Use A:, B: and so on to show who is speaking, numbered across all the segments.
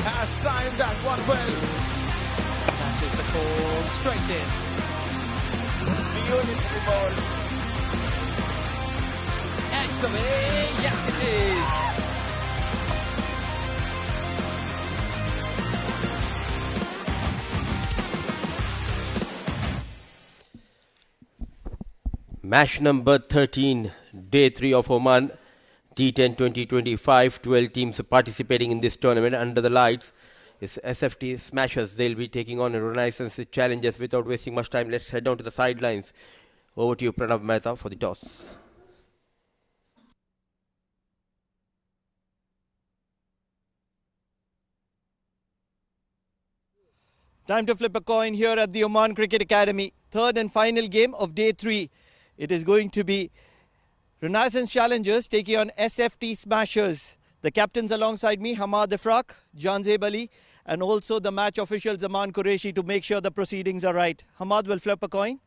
A: has timed that one well. That is the call, straight in. Beautiful ball. Edge the way, yes it is.
B: Match number 13, day 3 of Oman D10 2025. 12 teams participating in this tournament. Under the lights is SFT Smashers. They'll be taking on Renaissance Challengers. Without wasting much time, let's head down to the sidelines. Over to you, Pranav Mehta, for the toss.
C: Time to flip a coin here at the Oman Cricket Academy. Third and final game of day 3. It is going to be Renaissance Challengers taking on SFT Smashers. The captains alongside me, Hamad Ifraq, Janzeb Ali, and also the match official Zaman Qureshi to make sure the proceedings are right. Hamad will flip a coin.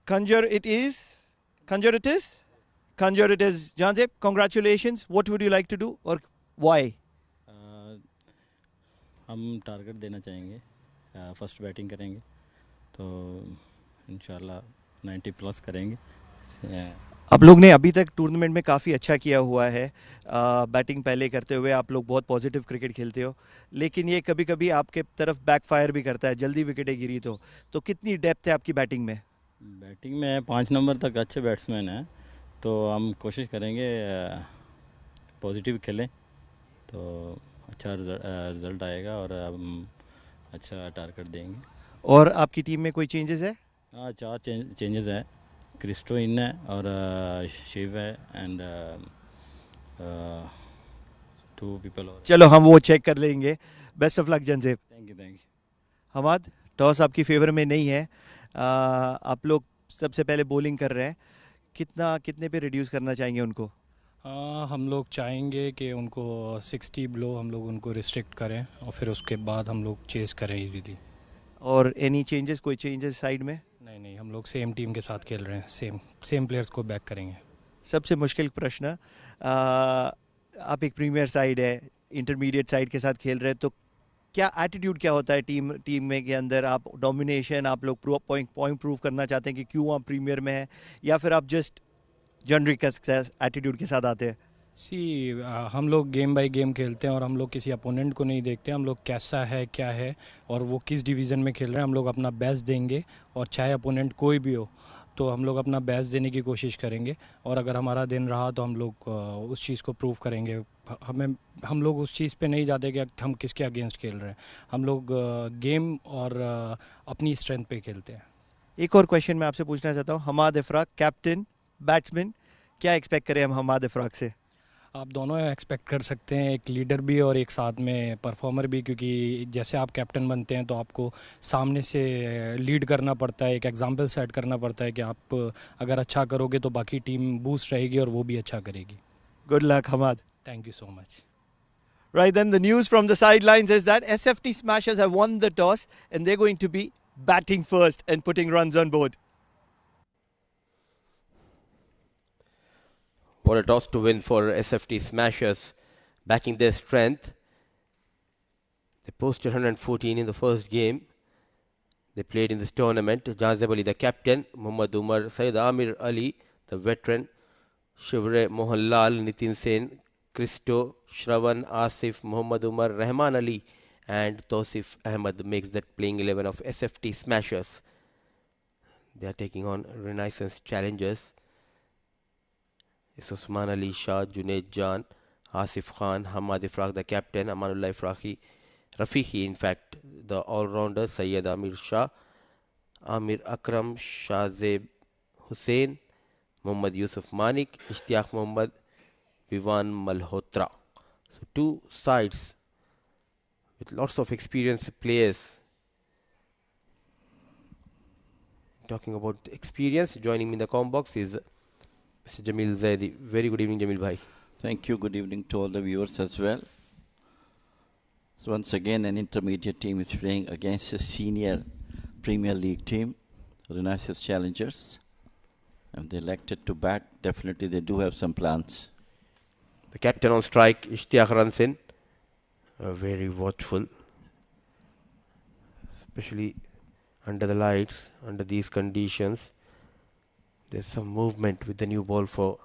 C: Conjure it is. Conjure it is. Conjure it is. Janzeb, congratulations. What would you like to do or why?
D: हम target देना चाहेंगे, first batting करेंगे तो इंशाल्लाह 90 plus करेंगे.
C: आप लोग ने अभी तक टूर्नामेंट में काफ़ी अच्छा किया हुआ है. बैटिंग पहले करते हुए आप लोग बहुत पॉजिटिव क्रिकेट खेलते हो, लेकिन ये कभी कभी आपके तरफ बैकफायर भी करता है, जल्दी विकेटें गिरी तो कितनी डेप्थ है आपकी बैटिंग में?
D: बैटिंग में 5 नंबर तक अच्छे बैट्समैन हैं, तो हम कोशिश करेंगे पॉजिटिव खेलें तो अच्छा रिजल्ट आएगा और हम अच्छा टारगेट देंगे.
C: और आपकी टीम में कोई चेंजेस है?
D: हाँ, 4 चेंजेस हैं. क्रिस्टो इन है और शिव है एंड 2 पीपल और.
C: चलो हम वो चेक कर लेंगे. Best of luck Jahanzeb.
D: Thank you.
C: Hammad, toss आपकी फेवर में नहीं है. आप लोग सबसे पहले बॉलिंग कर रहे हैं. कितने पे रिड्यूस करना चाहेंगे उनको?
E: हम लोग चाहेंगे कि उनको 60 बिलो हम लोग उनको रिस्ट्रिक्ट करें और फिर उसके बाद हम लोग चेस करें इजीली.
C: और एनी चेंजेस, कोई चेंजेस साइड में?
E: नहीं, हम लोग सेम टीम के साथ खेल रहे हैं, सेम प्लेयर्स को बैक करेंगे.
C: सबसे मुश्किल प्रश्न, आप एक प्रीमियर साइड है, इंटरमीडिएट साइड के साथ खेल रहे हैं, तो क्या एटीट्यूड क्या होता है टीम में के अंदर? आप डोमिनेशन, आप लोग पॉइंट प्रूव करना चाहते हैं कि क्यों आप प्रीमियर में हैं, या फिर आप जस्ट जनरिक एटीट्यूड के साथ आते हैं?
E: हम लोग गेम बाय गेम खेलते हैं और हम लोग किसी अपोनेंट को नहीं देखते. हम लोग कैसा है, क्या है और वो किस डिवीज़न में खेल रहे हैं, हम लोग अपना बेस्ट देंगे. और चाहे अपोनेंट कोई भी हो तो हम लोग अपना बेस्ट देने की कोशिश करेंगे. और अगर हमारा दिन रहा तो हम लोग उस चीज़ को प्रूव करेंगे. हम लोग उस चीज़ पे नहीं जाते कि हम किसके अगेंस्ट खेल रहे हैं. हम लोग गेम और अपनी स्ट्रेंथ पे खेलते हैं.
C: एक और क्वेश्चन मैं आपसे पूछना चाहता हूँ. हमाद इफराक, कैप्टन, बैट्समैन, क्या एक्सपेक्ट करें हम हमाद इफराक से?
E: आप दोनों एक्सपेक्ट कर सकते हैं, एक लीडर भी और एक साथ में परफॉर्मर भी, क्योंकि जैसे आप कैप्टन बनते हैं तो आपको सामने से लीड करना पड़ता है, एक एग्जांपल सेट करना पड़ता है कि आप अगर अच्छा करोगे तो बाकी टीम बूस्ट रहेगी और वो भी अच्छा करेगी.
C: Good luck Hamad.
E: Thank you so much.
C: Right, then the news from the sidelines is that SFT Smashers have won the toss and they're going to be batting first and putting runs on board.
B: What a toss to win for SFT Smashers, backing their strength. They posted 114 in the first game they played in this tournament. Janzeb Ali, the captain, Muhammad Umar, Syed Amir Ali, the veteran, Shivre Mohanlal, Nitin Sen, Christo, Shravan, Asif, Muhammad Umar, Rahman Ali and Tosif Ahmed makes that playing 11 of SFT Smashers. They are taking on Renaissance Challengers. It's Usman Ali Shah, Junaid Jan, Asif Khan, Hamad Ifraq, the captain, Amanullah Rafiqi, in fact, the all-rounder, Syed Amir Shah, Amir Akram, Shahzeb Hussain, Muhammad Yusuf Manik, Ishtiaq Muhammad, Vivan Malhotra. So 2 sides with lots of experienced players. Talking about experience, joining me in the comm box is Mr. Jamil Zaidi. Very good evening, Jamil Bhai.
F: Thank you. Good evening to all the viewers as well. So once again, an intermediate team is playing against a senior Premier League team, Renaissance Challengers. And they elected to bat. Definitely, they do have some plans.
B: The captain on strike, Ishtiaq Ransin. very watchful, especially under the lights, under these conditions. There's some movement with the new ball for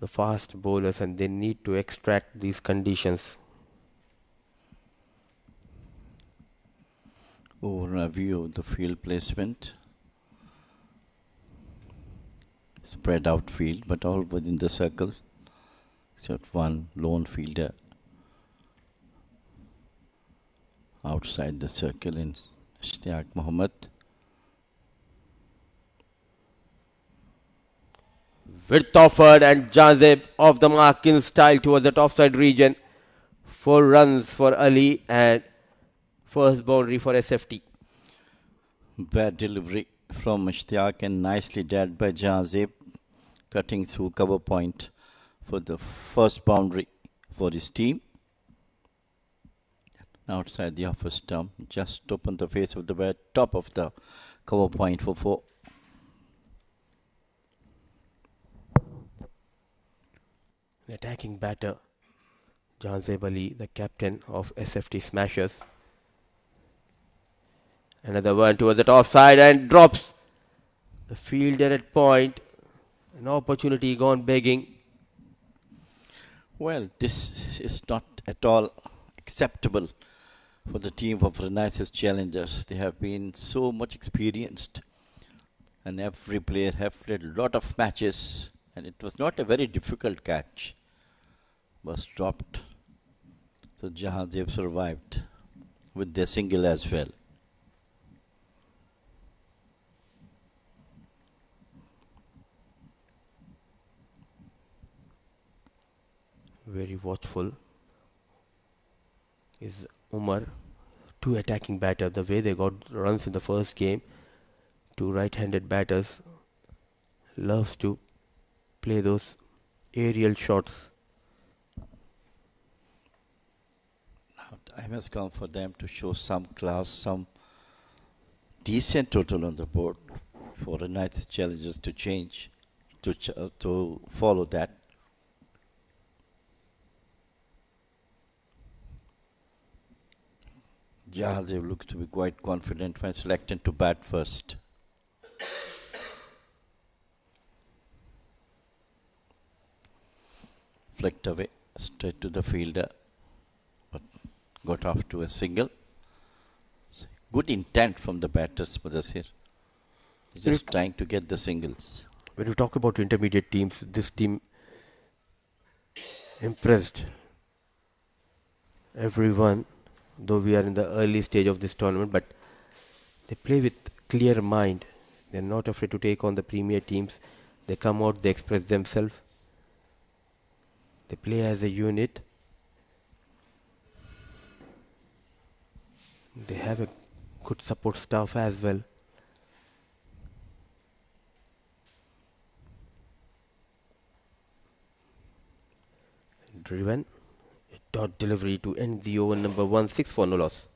B: the fast bowlers, and they need to extract these conditions.
F: Over a view of the field placement. Spread out field, but all within the circles, except one lone fielder outside the circle in Ishtiaq Mohammed.
B: Width offered, and Jazeb off the mark in style towards the offside region. 4 runs for Ali and first boundary for SFT.
F: Bad delivery from Ishtiaq and nicely dealt by Jazeb, cutting through cover point for the first boundary for his team. Outside the upper stump, just opened the face of the bat, top of the cover point for 4.
B: The attacking batter, Jazeb Ali, the captain of SFT Smashers. Another one towards the offside and drops. The fielder at point. An opportunity gone begging.
F: Well, this is not at all acceptable for the team of Renaissance Challengers. They have been so much experienced, and every player have played a lot of matches, and it was not a very difficult catch. Was dropped. So Jahadeb survived with their single as well.
B: Very watchful is Umar. 2 attacking batters. The way they got runs in the first game. 2 right-handed batters. Loves to play those aerial shots.
F: Now time has come for them to show some class, some decent total on the board for Renaissance Challengers to change, to follow that. Jahadeb looks to be quite confident when selecting to bat first. Flicked away, straight to the fielder, but got off to a single. Good intent from the batters, Mudassir. Just trying to get the singles.
B: When you talk about intermediate teams, this team impressed everyone. Though we are in the early stage of this tournament, but they play with clear mind. They're not afraid to take on the premier teams. They come out, they express themselves. They play as a unit. They have a good support staff as well. Driven. Dot delivery to end the over, number 1, 6 for no loss.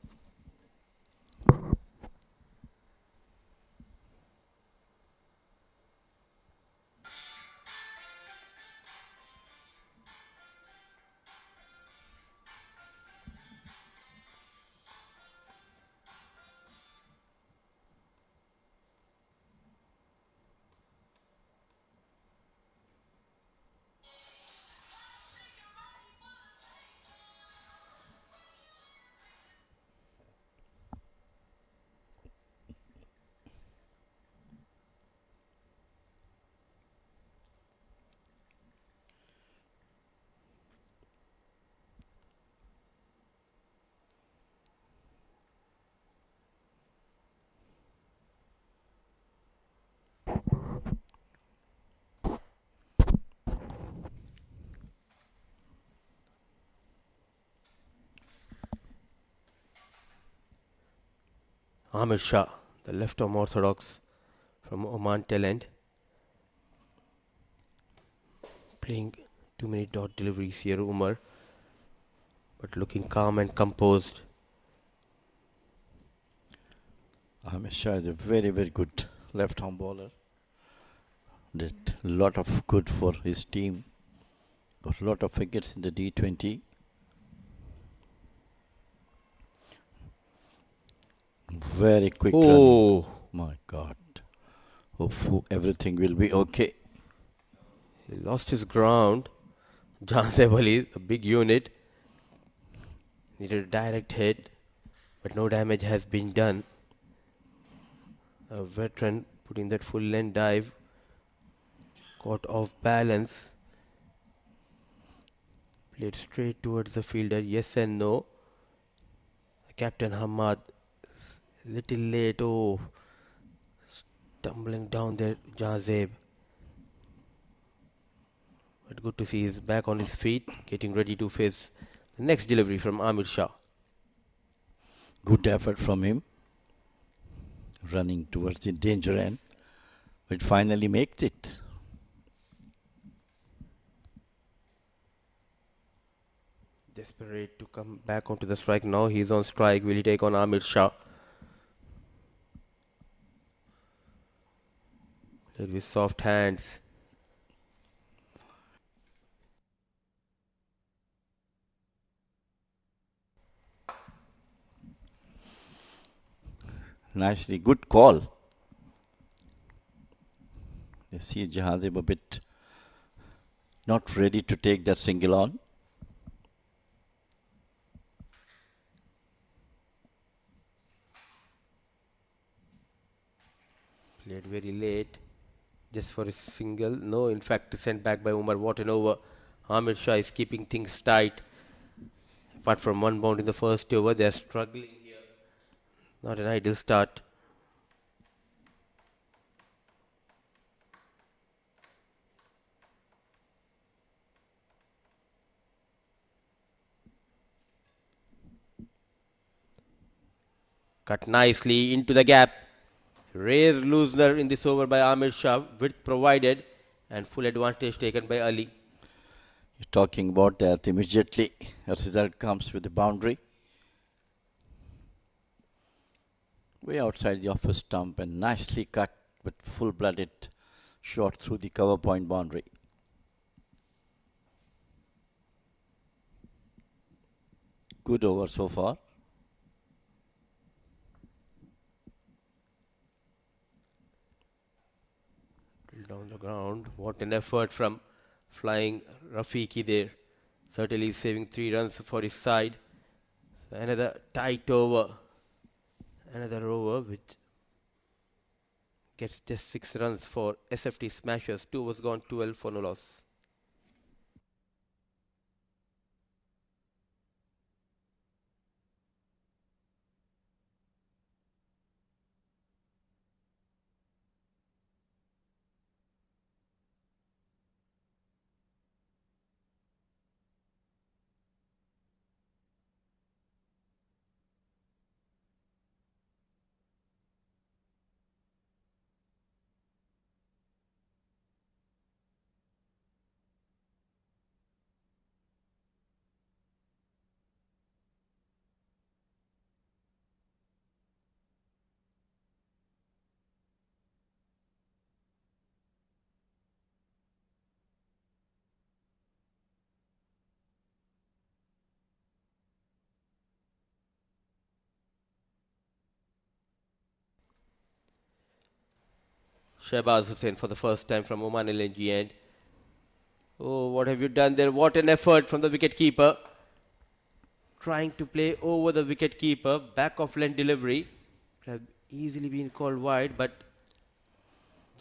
B: Ahmed Shah, the left-arm orthodox from Oman D10, playing too many dot deliveries here, Umar, but looking calm and composed.
F: Ahmed Shah is a very, very good left-arm bowler. Did a lot of good for his team. Got a lot of wickets in the D20. Very quick run.
B: Oh,
F: My God. Hope everything will be okay.
B: he lost his ground. Janzeb Ali, the big unit, needed a direct hit, but no damage has been done. A veteran putting that full length dive, caught off balance, played straight towards the fielder, yes and no. Captain Hamad, little late, oh, tumbling down there, Jazeb. But good to see he's back on his feet, getting ready to face the next delivery from Amir Shah.
F: Good effort from him. Running towards the danger end. But finally makes it.
B: Desperate to come back onto the strike now. He's on strike. Will he take on Amir Shah? Played with soft hands.
F: Nicely, good call. You see Jahazib a bit not ready to take that single on.
B: Played very late, just for a single. No, in fact, sent back by Umar. What an over. Amir Shah is keeping things tight. Apart from one bound in the first over, they are struggling here. Not an ideal start. Cut nicely into the gap. Rare loosener in this over by Amir Shah. Width provided and full advantage taken by Ali.
F: You're talking about that immediately. A result comes with the boundary. Way outside the office stump and nicely cut with full-blooded shot through the cover point boundary. Good over so far.
B: Down the ground. What an effort from flying Rafiqi there. Certainly saving 3 runs for his side. Another tight over. Another over which gets just 6 runs for SFT Smashers. 2 was gone, 12 for no loss. Shehbaz Hussain for the first time from Oman LNG end. Oh, what have you done there? What an effort from the wicket keeper. Trying to play over the wicket keeper. Back of length delivery. Could have easily been called wide, but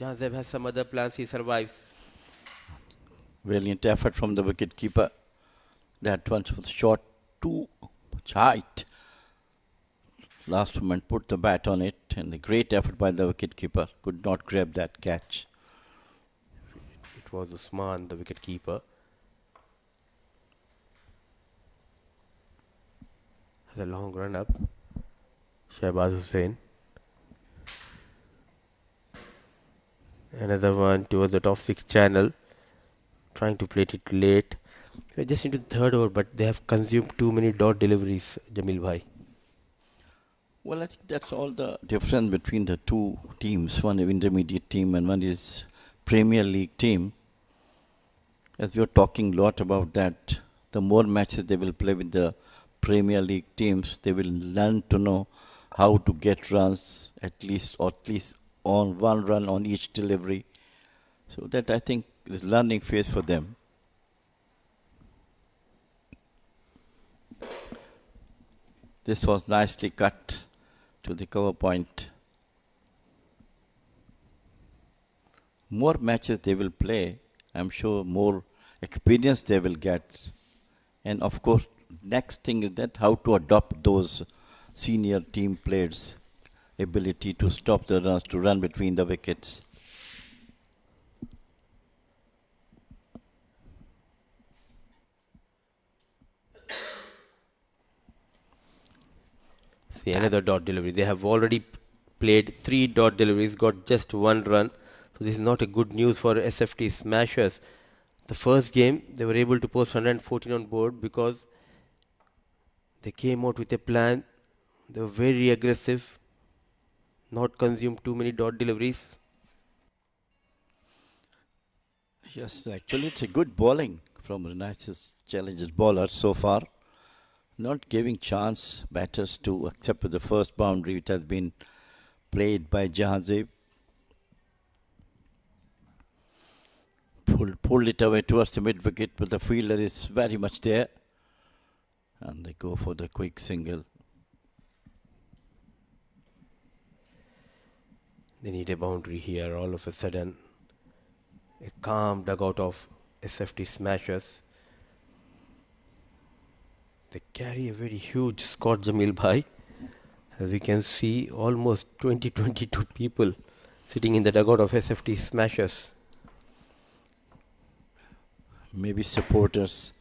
B: Janzeb has some other plans. He survives.
F: Brilliant effort from the wicket keeper. That one was shot too much height. Last moment put the bat on it, and a great effort by the wicketkeeper. Could not grab that catch.
B: It was Usman, the wicket keeper. Has a long run up. Shehbaz Hussain. Another one towards the top 6 channel. Trying to play it late. We're just into the third over, but they have consumed too many dot deliveries, Jamil Bhai.
F: Well, I think that's all the difference between the two teams. One is intermediate team and one is Premier League team. As we were talking a lot about that, the more matches they will play with the Premier League teams, they will learn to know how to get runs at least on one run on each delivery. So that I think is learning phase for them. This was nicely cut to the cover point. More matches they will play, I'm sure more experience they will get. And of course, next thing is that how to adopt those senior team players' ability to stop the runs, to run between the wickets.
B: See, another dot delivery. They have already played 3 dot deliveries, got just 1 run. So this is not a good news for SFT smashers. The first game, they were able to post 114 on board because they came out with a plan. They were very aggressive, not consumed too many dot deliveries.
F: Yes, actually it's a good bowling from Renaissance Challengers bowlers so far. Not giving chance batters to accept the first boundary which has been played by Jahanzeb. Pulled it away towards the mid wicket, but the fielder is very much there. And they go for the quick single.
B: They need a boundary here all of a sudden. A calm dugout of SFT smashers. They carry a very huge Scott Jamil Bhai. As we can see, almost 22 people sitting in the dugout of SFT smashers.
F: Maybe supporters.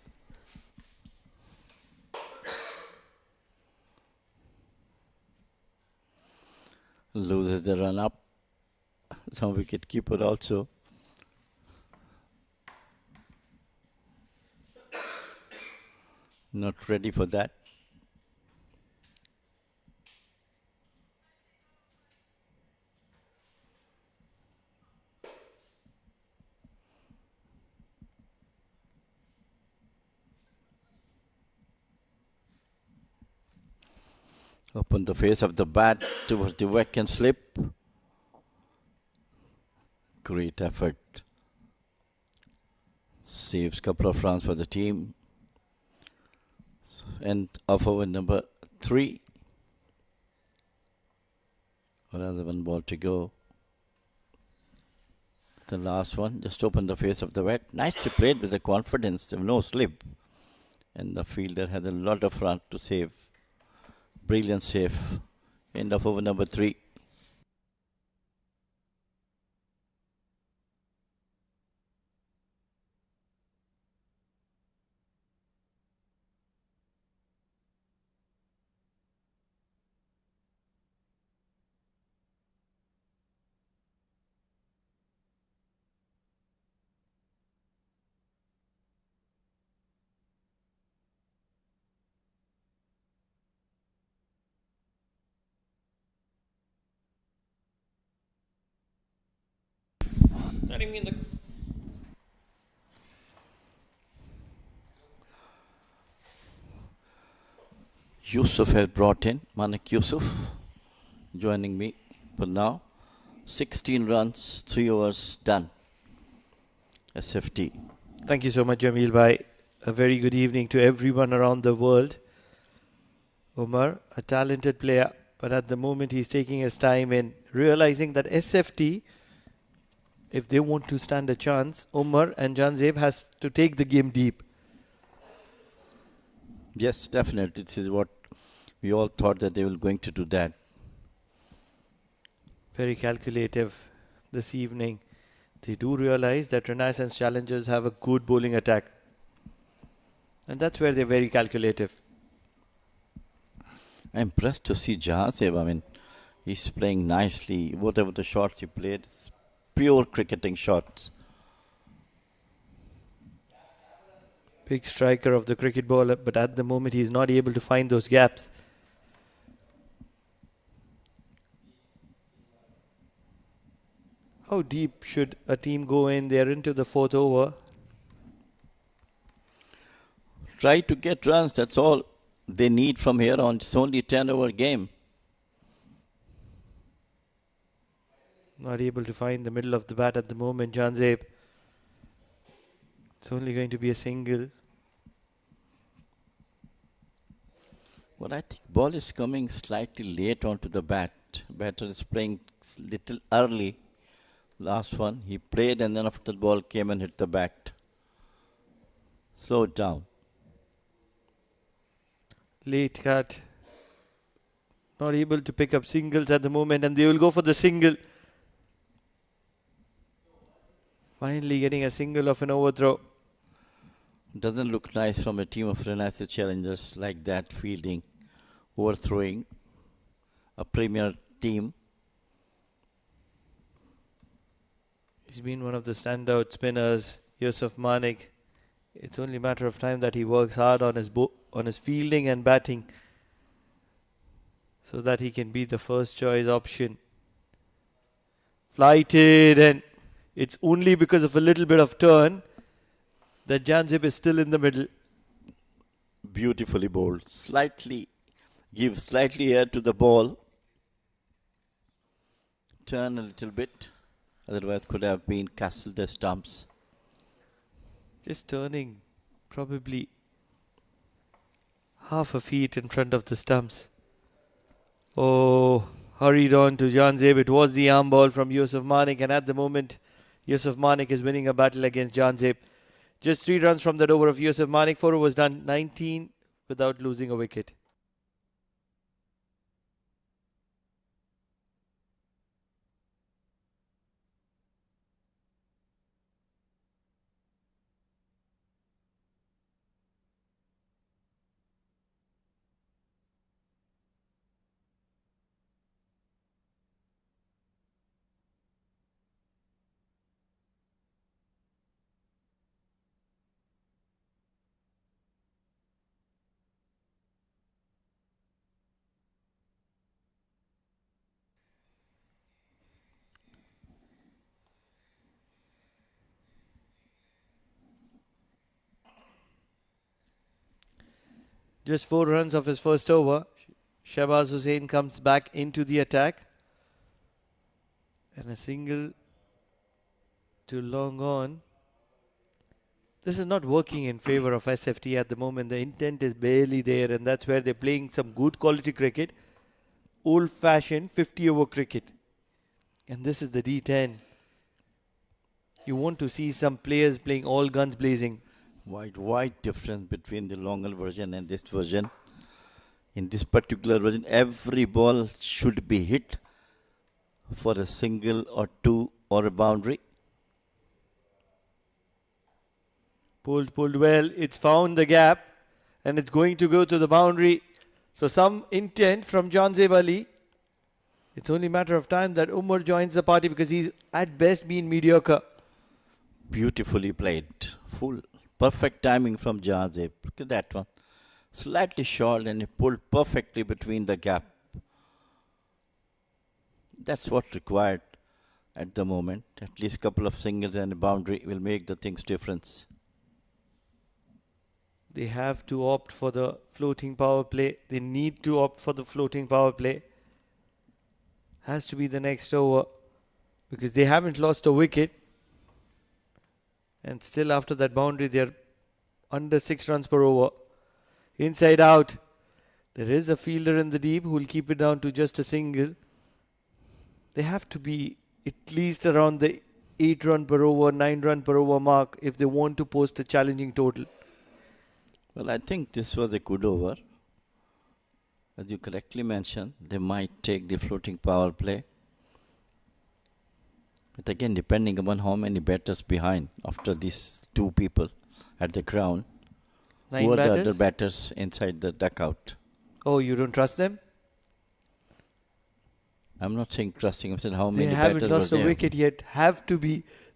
F: Loses the run up. Some wicket keeper also. Not ready for that. Open the face of the bat towards the vacant slip. Great effort. Saves couple of runs for the team. And off over number 3. Another one ball to go. The last one. Just open the face of the bat. Nicely played with the confidence. There was no slip. And the fielder had a lot of run to save. Brilliant save. End of over number 3. Yusuf has brought in, Manik Yusuf, joining me for now. 16 runs, 3 overs done. SFT.
C: Thank you so much, Jamil Bhai. A very good evening to everyone around the world. Umar, a talented player, but at the moment he's taking his time in realizing that SFT, if they want to stand a chance, Umar and Janzeb has to take the game deep.
F: Yes, definitely. This is what we all thought that they were going to do that.
C: Very calculative this evening. They do realize that Renaissance Challengers have a good bowling attack. And that's where they're very calculative.
F: I'm impressed to see Jahanzeb. I mean, he's playing nicely. Whatever the shots he played, it's pure cricketing shots.
C: Big striker of the cricket bowler, but at the moment he's not able to find those gaps. How deep should a team go in? They're into the 4th over.
F: Try to get runs, that's all they need from here on. It's only a 10-over game.
C: Not able to find the middle of the bat at the moment, Janzeb. It's only going to be a single.
F: Well, I think ball is coming slightly late onto the bat. Batter is playing little early. Last one, he played and then after the ball came and hit the bat. Slow it down.
C: Late cut. Not able to pick up singles at the moment, and they will go for the single. Finally getting a single of an overthrow.
F: Doesn't look nice from a team of Renaissance challengers like that, fielding, overthrowing a premier team.
C: He's been one of the standout spinners, Yusuf Manik. It's only a matter of time that he works hard on his fielding and batting so that he can be the first choice option. Flighted, and it's only because of a little bit of turn that Janzeb is still in the middle.
F: Beautifully bowled. Give slightly air to the ball. Turn a little bit. Otherwise could have been castled the stumps.
C: Just turning probably half a feet in front of the stumps. Oh, hurried on to Janzeb. It was the arm ball from Yusuf Manik, and at the moment Yusuf Manik is winning a battle against Janzeb. Just 3 runs from that over of Yusuf Manik. 4 overs done, 19 without losing a wicket. Just 4 runs of his first over. Shahbaz Hussain comes back into the attack. And a single to long on. This is not working in favor of SFT at the moment. The intent is barely there, and that's where they're playing some good quality cricket. Old-fashioned 50-over cricket. And this is the D10. You want to see some players playing all guns blazing.
F: Wide difference between the longer version and this version. In this particular version, every ball should be hit for a single or 2 or a boundary.
C: Pulled well. It's found the gap, and it's going to go to the boundary. So some intent from Janzeb Ali. It's only a matter of time that Umar joins the party, because he's at best been mediocre.
F: Beautifully played. Perfect timing from Janzeb. Look at that one. Slightly short, and he pulled perfectly between the gap. That's what required at the moment. At least a couple of singles and a boundary will make the things difference.
C: They have to opt for the floating power play. They need to opt for the floating power play. Has to be the next over, because they haven't lost a wicket. And still after that boundary, they're under 6 runs per over. Inside out. There is a fielder in the deep who will keep it down to just a single. They have to be at least around the 8 run per over, 9 run per over mark if they want to post a challenging total.
F: Well, I think this was a good over. As you correctly mentioned, they might take the floating power play. But again, depending upon how many batters behind after these 2 people at the ground.
C: 9
F: who are
C: batters?
F: the other batters inside the dugout?
C: Oh, you don't trust them?
F: I'm not saying trusting. I'm saying how many
C: They
F: batters
C: haven't lost a
F: were there.
C: wicket yet.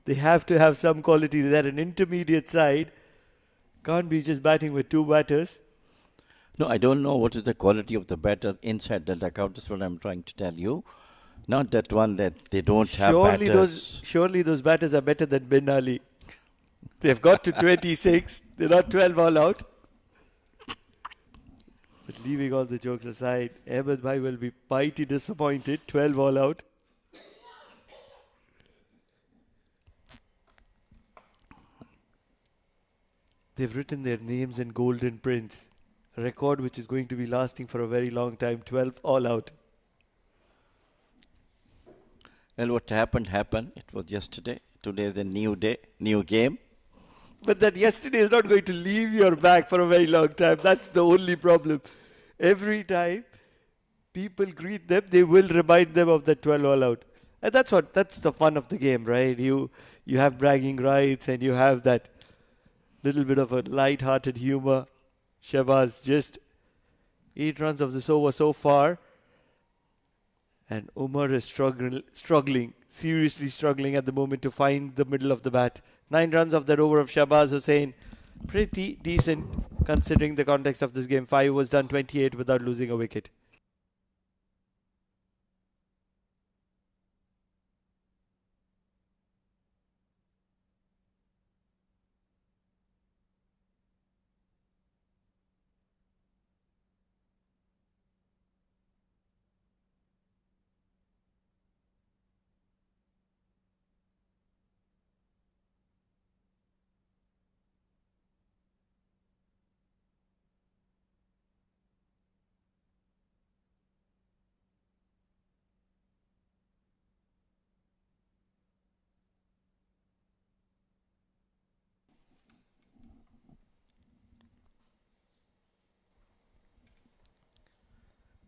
C: They have to have some quality. They're an intermediate side. Can't be just batting with 2 batters.
F: No, I don't know what is the quality of the batter inside the dugout. That's what I'm trying to tell you. Not that one that they don't have batters.
C: Surely those batters are better than Bin Ali. They've got to 26. They're not 12 all out. But leaving all the jokes aside, Ahmed Bhai will be mighty disappointed. 12 all out. They've written their names in golden prints. A record which is going to be lasting for a very long time. 12 all out.
F: Well, what happened, happened. It was yesterday. Today is a new day, new game.
C: But that yesterday is not going to leave your back for a very long time. That's the only problem. Every time people greet them, they will remind them of that 12 all out. And that's the fun of the game, right? You have bragging rights and you have that little bit of a light-hearted humor. Shahbaz just 8 runs of this over so far. And Umar is struggling, seriously struggling at the moment to find the middle of the bat. 9 runs of that over of Shahbaz Hussain. Pretty decent considering the context of this game. 5 was done 28 without losing a wicket.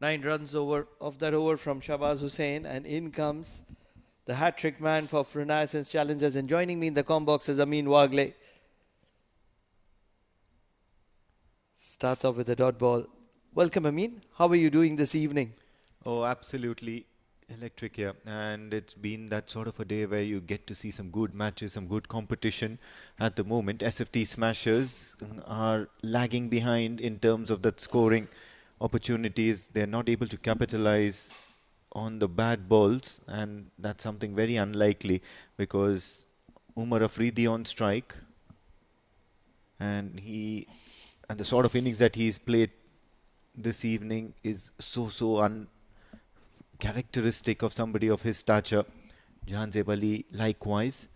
C: Nine runs over of that over from Shahbaz Hussain, and in comes the hat-trick man for Renaissance Challengers. And joining me in the comm box is Amin Wagle. Starts off with a dot ball. Welcome, Amin. How are you doing this evening?
G: Oh, absolutely electric here. And it's been that sort of a day where you get to see some good matches, some good competition. At the moment, SFT Smashers are lagging behind in terms of that scoring opportunities. They're not able to capitalize on the bad balls, and that's something very unlikely because Umar Afridi on strike, and the sort of innings that he's played this evening is so uncharacteristic of somebody of his stature. Jahanzeb Ali likewise.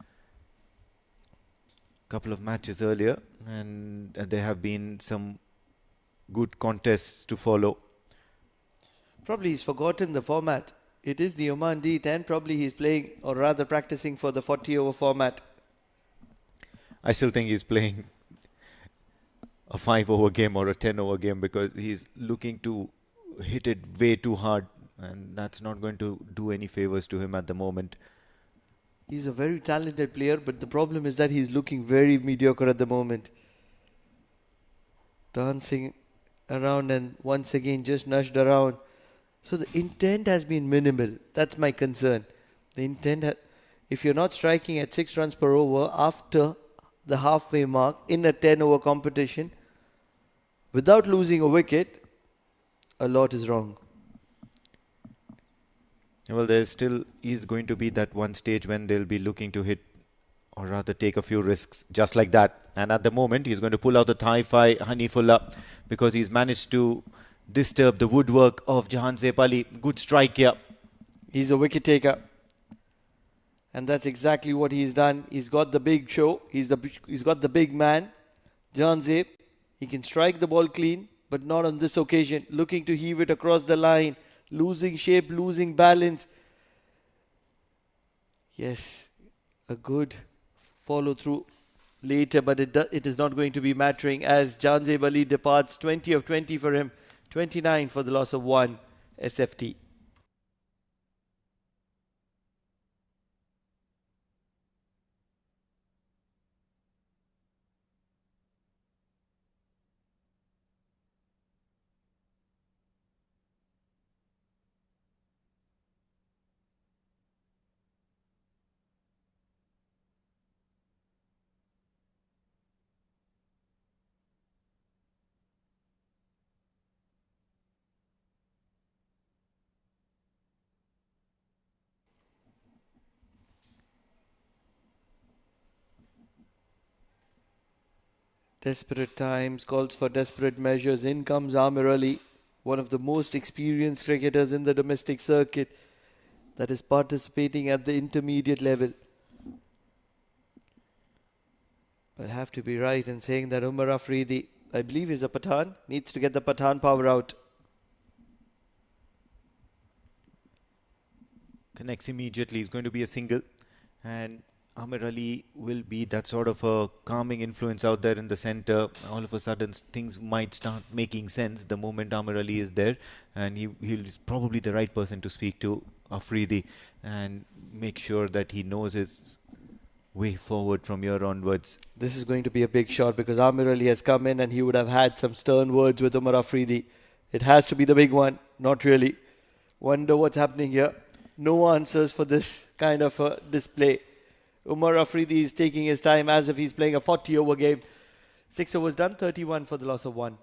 G: Couple of matches earlier, and there have been some good contests to follow.
C: Probably he's forgotten the format. It is the Oman D10. Probably he's playing, or rather practicing for the 40-over format.
G: I still think he's playing a 5-over game or a 10-over game because he's looking to hit it way too hard, and that's not going to do any favors to him at the moment.
C: He's a very talented player, but the problem is that he's looking very mediocre at the moment. Dancing around and once again just nudged around. So the intent has been minimal. That's my concern. The intent, if you're not striking at 6 runs per over after the halfway mark in a 10-over competition without losing a wicket, a lot is wrong.
G: Well, there still is going to be that one stage when they'll be looking to hit, or rather take a few risks, just like that. And at the moment, he's going to pull out the Thai-Fi Hanifullah because he's managed to disturb the woodwork of Jahanzeb Ali. Good strike here.
C: He's a wicket taker. And that's exactly what he's done. He's got the big show. He's got the big man, Jahanzeb. He can strike the ball clean, but not on this occasion. Looking to heave it across the line. Losing shape, losing balance. Yes, a good follow through later, but it is not going to be mattering as Jahanzeb Ali departs. 20 of 20 for him, 29 for the loss of 1 SFT. Desperate times calls for desperate measures. In comes Amir Ali, one of the most experienced cricketers in the domestic circuit that is participating at the intermediate level. But have to be right in saying that Umar Afridi, I believe is a Pathan, needs to get the Pathan power out.
G: Connects immediately. It's going to be a single. And Amir Ali will be that sort of a calming influence out there in the center. All of a sudden, things might start making sense the moment Amir Ali is there. And he's probably the right person to speak to Afridi and make sure that he knows his way forward from here onwards.
C: This is going to be a big shot because Amir Ali has come in and he would have had some stern words with Umar Afridi. It has to be the big one. Not really. Wonder what's happening here. No answers for this kind of a display. Umar Afridi is taking his time as if he's playing a 40-over game. 6 overs done, 31 for the loss of 1.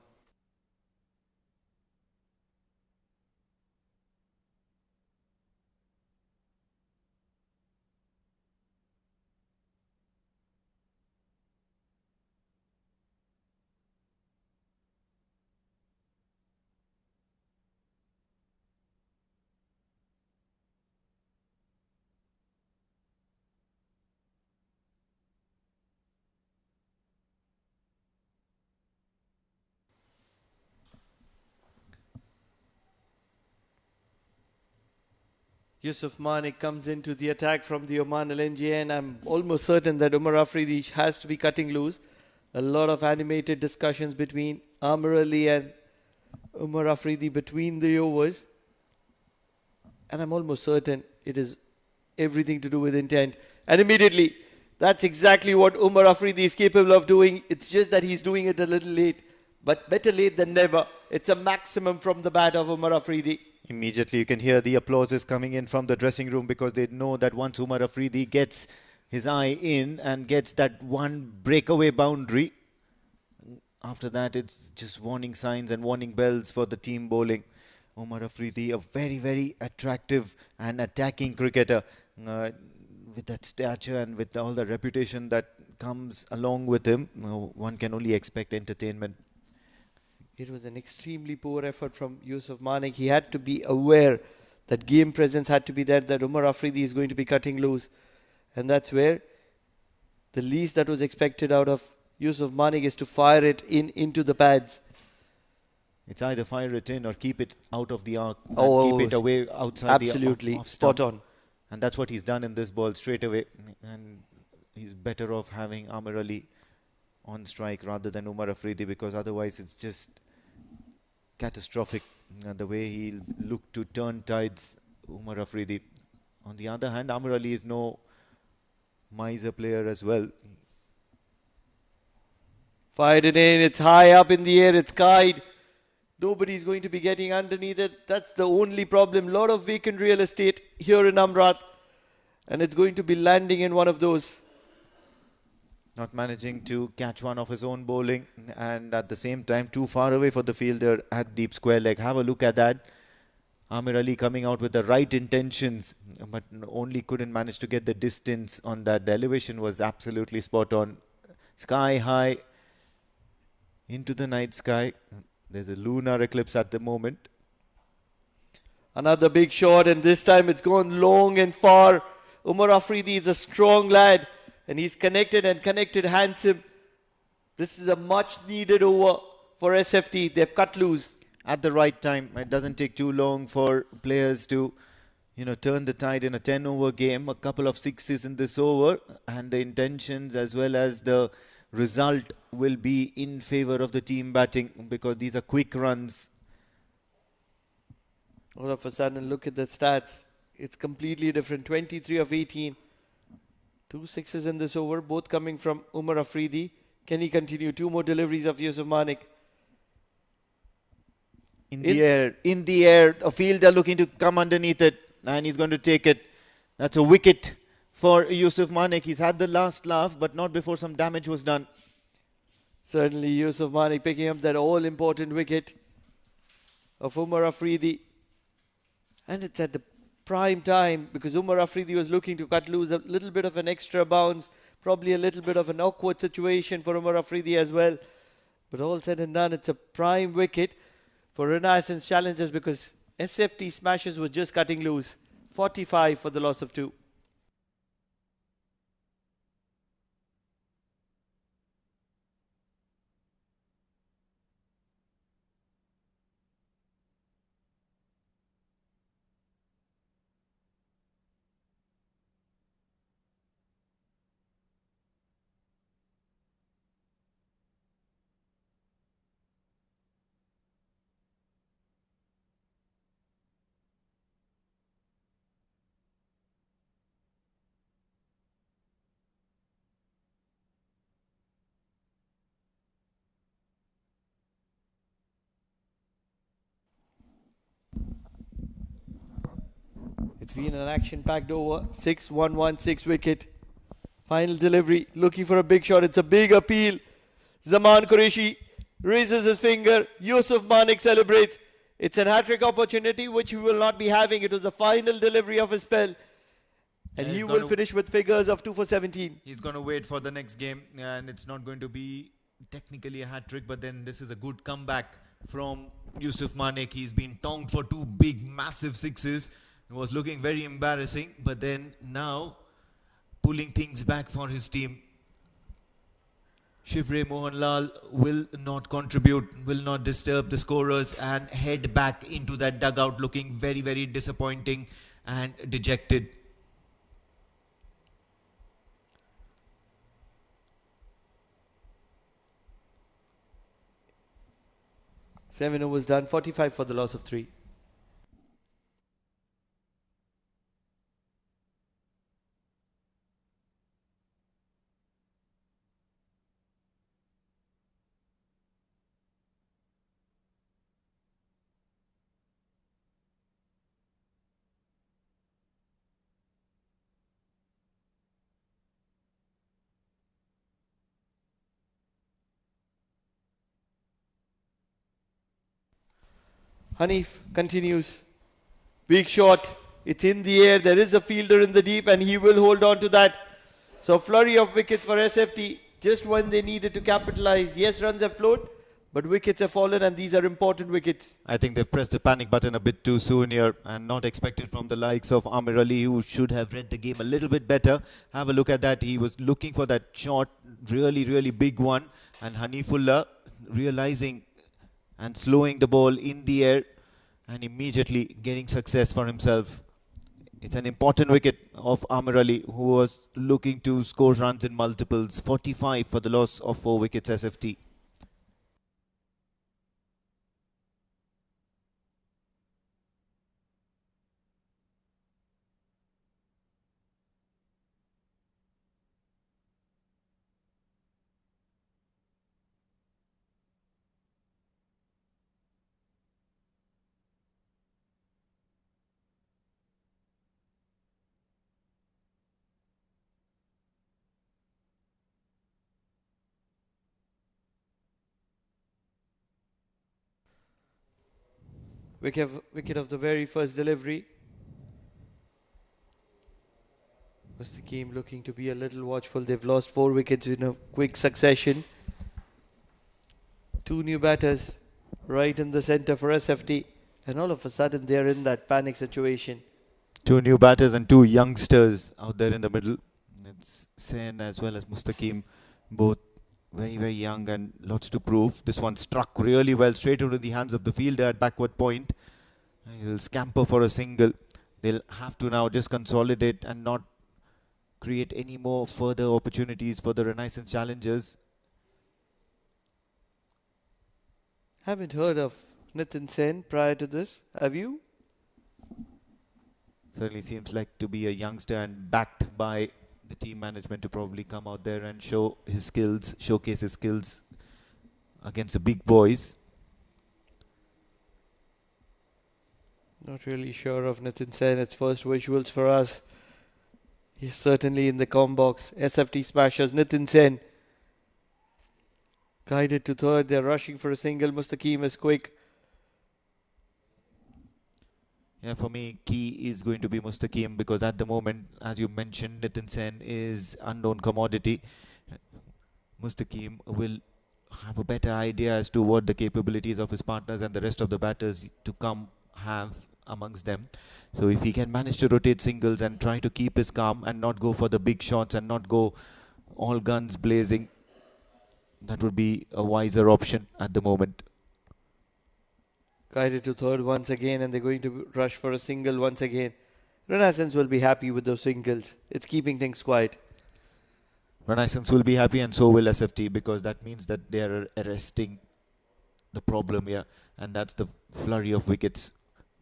C: Yusuf Manik comes into the attack from the Oman LNG, and I'm almost certain that Umar Afridi has to be cutting loose. A lot of animated discussions between Amir Ali and Umar Afridi between the overs. And I'm almost certain it is everything to do with intent. And immediately, that's exactly what Umar Afridi is capable of doing. It's just that he's doing it a little late. But better late than never. It's a maximum from the bat of Umar Afridi.
G: Immediately you can hear the applauses coming in from the dressing room because they know that once Umar Afridi gets his eye in and gets that one breakaway boundary, after that it's just warning signs and warning bells for the team bowling. Umar Afridi, a very, very attractive and attacking cricketer with that stature and with all the reputation that comes along with him. One can only expect entertainment.
C: It was an extremely poor effort from Yusuf Manik. He had to be aware that game presence had to be there, that Umar Afridi is going to be cutting loose. And that's where the least that was expected out of Yusuf Manik is to fire it into the pads.
G: It's either fire it in or keep it out of the arc.
C: Oh,
G: keep it away outside
C: absolutely
G: the off
C: spot
G: stump.
C: on.
G: And that's what he's done in this ball straight away. And he's better off having Amir Ali on strike rather than Umar Afridi, because otherwise it's just catastrophic the way he looked to turn tides, Umar Afridi. On the other hand, Amir Ali is no miser player as well.
C: Fired it in, it's high up in the air, it's kite. Nobody's going to be getting underneath it. That's the only problem. Lot of vacant real estate here in Amrat, and it's going to be landing in one of those.
G: Not managing to catch one of his own bowling, and at the same time too far away for the fielder at deep square leg. Have a look at that. Amir Ali coming out with the right intentions, but only couldn't manage to get the distance on that. The elevation was absolutely spot on. Sky high into the night sky. There's a lunar eclipse at the moment.
C: Another big shot, and this time it's gone long and far. Umar Afridi is a strong lad, and he's connected and connected handsome. This is a much needed over for SFT. They've cut loose.
G: At the right time. It doesn't take too long for players to, turn the tide in a 10-over game. A couple of sixes in this over, and the intentions as well as the result will be in favor of the team batting, because these are quick runs.
C: All of a sudden, look at the stats. It's completely different. 23 of 18. 2 sixes in this over, both coming from Umar Afridi. Can he continue? 2 more deliveries of Yusuf Manik.
G: In the air, a fielder looking to come underneath it, and he's going to take it. That's a wicket for Yusuf Manik. He's had the last laugh, but not before some damage was done.
C: Certainly Yusuf Manik picking up that all-important wicket of Umar Afridi. And it's at the prime time, because Umar Afridi was looking to cut loose. A little bit of an extra bounce, probably a little bit of an awkward situation for Umar Afridi as well. But all said and done, it's a prime wicket for Renaissance Challengers, because SFT Smashers were just cutting loose. 45 for the loss of 2. It's been an action-packed over. 6-1-1, 6 wicket. Final delivery, looking for a big shot. It's a big appeal. Zaman Qureshi raises his finger. Yusuf Manik celebrates. It's an hat-trick opportunity which he will not be having. It was the final delivery of his spell. And he will finish with figures of 2 for 17.
G: He's going to wait for the next game, and it's not going to be technically a hat-trick, but then this is a good comeback from Yusuf Manik. He's been tongued for 2 big, massive sixes. It was looking very embarrassing, but then now pulling things back for his team. Shivre Mohanlal will not contribute, will not disturb the scorers and head back into that dugout looking very, very disappointing and dejected.
C: Seven overs done, 45 for the loss of 3. Hanif continues. Big shot. It's in the air. There is a fielder in the deep and he will hold on to that. So flurry of wickets for SFT just when they needed to capitalize. Yes, runs have flowed, but wickets have fallen and these are important wickets.
G: I think they've pressed the panic button a bit too soon here and not expected from the likes of Amir Ali, who should have read the game a little bit better. Have a look at that. He was looking for that shot, really, really big one. And Hanifullah realizing and slowing the ball in the air and immediately getting success for himself. It's an important wicket of Amir Ali, who was looking to score runs in multiples. 45 for the loss of 4 wickets SFT.
C: Wicket of the very first delivery. Mustaqim looking to be a little watchful. They've lost 4 wickets in a quick succession. 2 new batters right in the center for SFT. And all of a sudden they're in that panic situation.
G: 2 new batters and 2 youngsters out there in the middle. It's Sen as well as Mustaqim, both very, very young and lots to prove. This one struck really well straight into the hands of the fielder at backward point. He'll scamper for a single. They'll have to now just consolidate and not create any more further opportunities for the Renaissance challengers.
C: Haven't heard of Nitin Sen prior to this, have you?
G: Certainly seems like to be a youngster and backed by the team management to probably come out there and show his skills, showcase his skills against the big boys.
C: Not really sure of Nitin Sen. It's first visuals for us. He's certainly in the com box. SFT smashers. Nitin Sen guided to third. They're rushing for a single. Mustaqim is quick.
G: Yeah, for me, key is going to be Mustaqim because at the moment, as you mentioned, Nitin Sen is unknown commodity. Mustaqim will have a better idea as to what the capabilities of his partners and the rest of the batters to come have amongst them. So if he can manage to rotate singles and try to keep his calm and not go for the big shots and not go all guns blazing, that would be a wiser option at the moment.
C: Guided to third once again and they're going to rush for a single once again. Renaissance will be happy with those singles. It's keeping things quiet.
G: Renaissance will be happy and so will SFT because that means that they are arresting the problem here, and that's the flurry of wickets.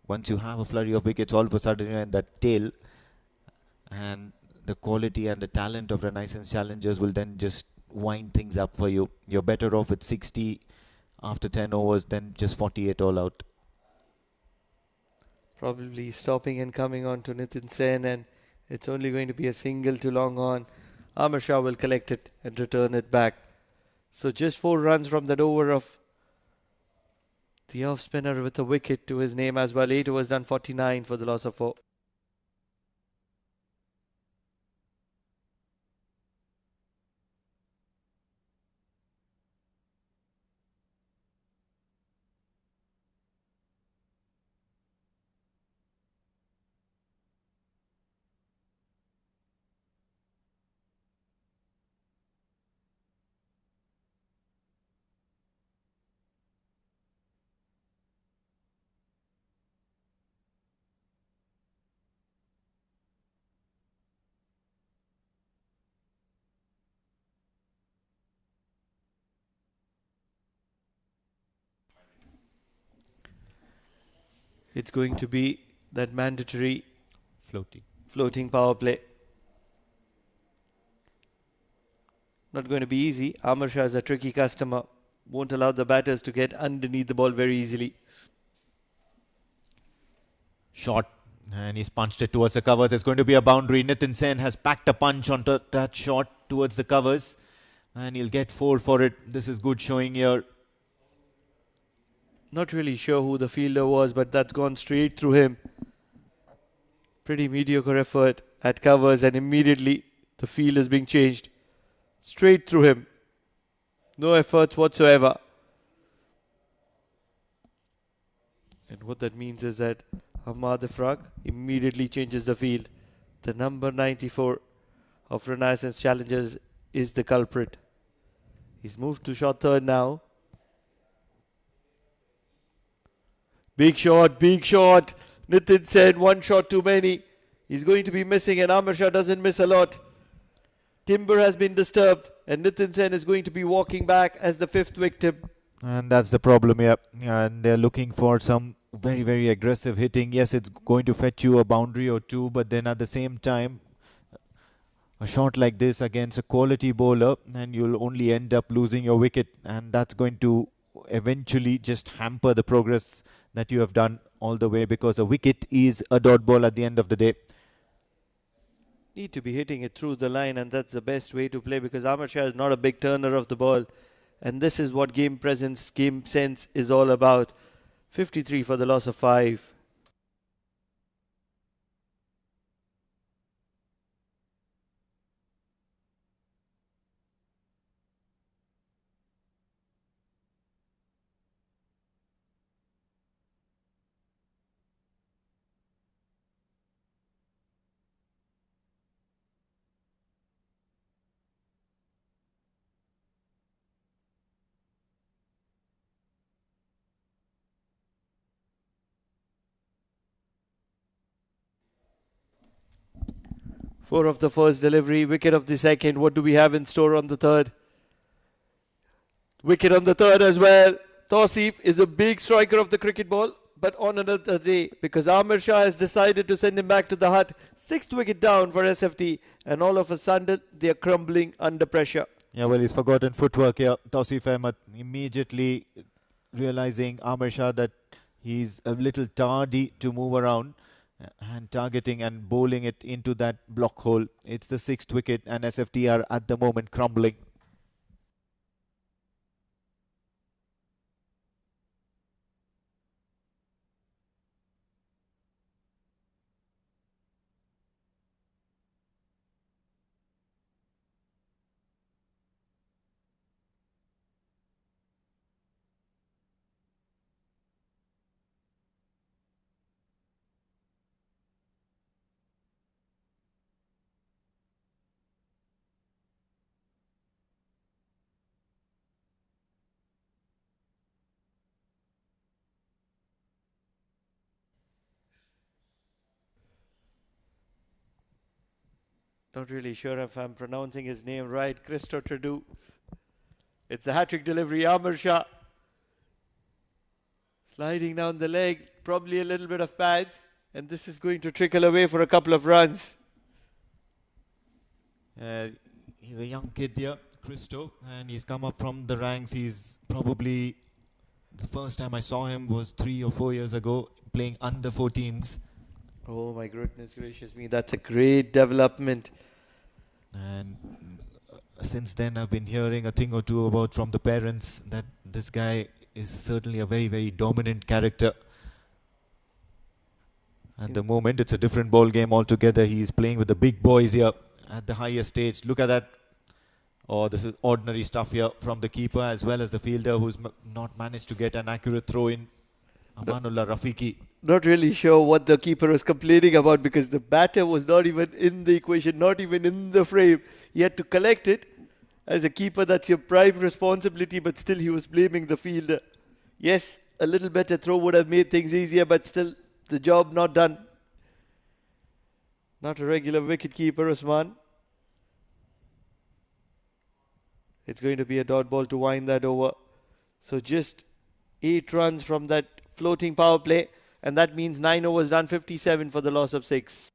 G: Once you have a flurry of wickets, all of a sudden you're in that tail, and the quality and the talent of Renaissance challengers will then just wind things up for you. You're better off with 60 after 10 overs than just 48 all out.
C: Probably stopping and coming on to Nitin Sen, and it's only going to be a single to long on. Amar Shah will collect it and return it back. So just 4 runs from that over of the off spinner with a wicket to his name as well. 8 overs done, 49 for the loss of 4. It's going to be that mandatory floating power play. Not going to be easy. Amar Shah is a tricky customer. Won't allow the batters to get underneath the ball very easily.
G: Shot, and he's punched it towards the covers. There's going to be a boundary. Nitin Sen has packed a punch onto that shot towards the covers, and he'll get 4 for it. This is good showing here.
C: Not really sure who the fielder was, but that's gone straight through him. Pretty mediocre effort at covers, and immediately the field is being changed. Straight through him. No efforts whatsoever. And what that means is that Ahmad Ifraq immediately changes the field. The number 94 of Renaissance Challengers is the culprit. He's moved to short third now. Big shot, big shot. Nitin said 1 shot too many. He's going to be missing, and Amar Shah doesn't miss a lot. Timber has been disturbed, and Nitin Sen is going to be walking back as the 5th victim.
G: And that's the problem here. And they're looking for some very, very aggressive hitting. Yes, it's going to fetch you a boundary or 2, but then at the same time, a shot like this against a quality bowler, and you'll only end up losing your wicket. And that's going to eventually just hamper the progress that you have done all the way, because a wicket is a dot ball at the end of the day.
C: Need to be hitting it through the line, and that's the best way to play, because Amar Shah is not a big turner of the ball, and this is what game presence, game sense is all about. 53 for the loss of 5. Four of the first delivery, wicket of the second. What do we have in store on the third? Wicket on the third as well. Tausif is a big striker of the cricket ball, but on another day, because Amir Shah has decided to send him back to the hut. 6th wicket down for SFT, and all of a sudden they are crumbling under pressure.
G: Yeah, well, he's forgotten footwork here. Tausif Ahmed immediately realizing Amir Shah that he's a little tardy to move around, and targeting and bowling it into that block hole. It's the 6th wicket, and SFT are at the moment crumbling.
C: Not really sure if I'm pronouncing his name right. Christo Trudeau. It's a hat-trick delivery. Amir Shah sliding down the leg. Probably a little bit of pads. And this is going to trickle away for a couple of runs.
G: He's a young kid here, Christo, and he's come up from the ranks. He's probably, the first time I saw him was 3 or 4 years ago. playing under 14s.
C: Oh my goodness gracious me, that's a great development.
G: And since then I've been hearing a thing or two about from the parents that this guy is certainly a very, very dominant character. At the moment, it's a different ball game altogether. He's playing with the big boys here at the highest stage. Look at that. Oh, this is ordinary stuff here from the keeper as well as the fielder who's not managed to get an accurate throw in. Amanullah Rafiki.
C: Not really sure what the keeper was complaining about, because the batter was not even in the equation, not even in the frame. He had to collect it. As a keeper, that's your prime responsibility, but still he was blaming the fielder. Yes, a little better throw would have made things easier, but still the job not done. Not a regular wicket keeper, Usman. It's going to be a dot ball to wind that over. So just 8 runs from that floating power play, and that means 9 overs done, 57 for the loss of 6.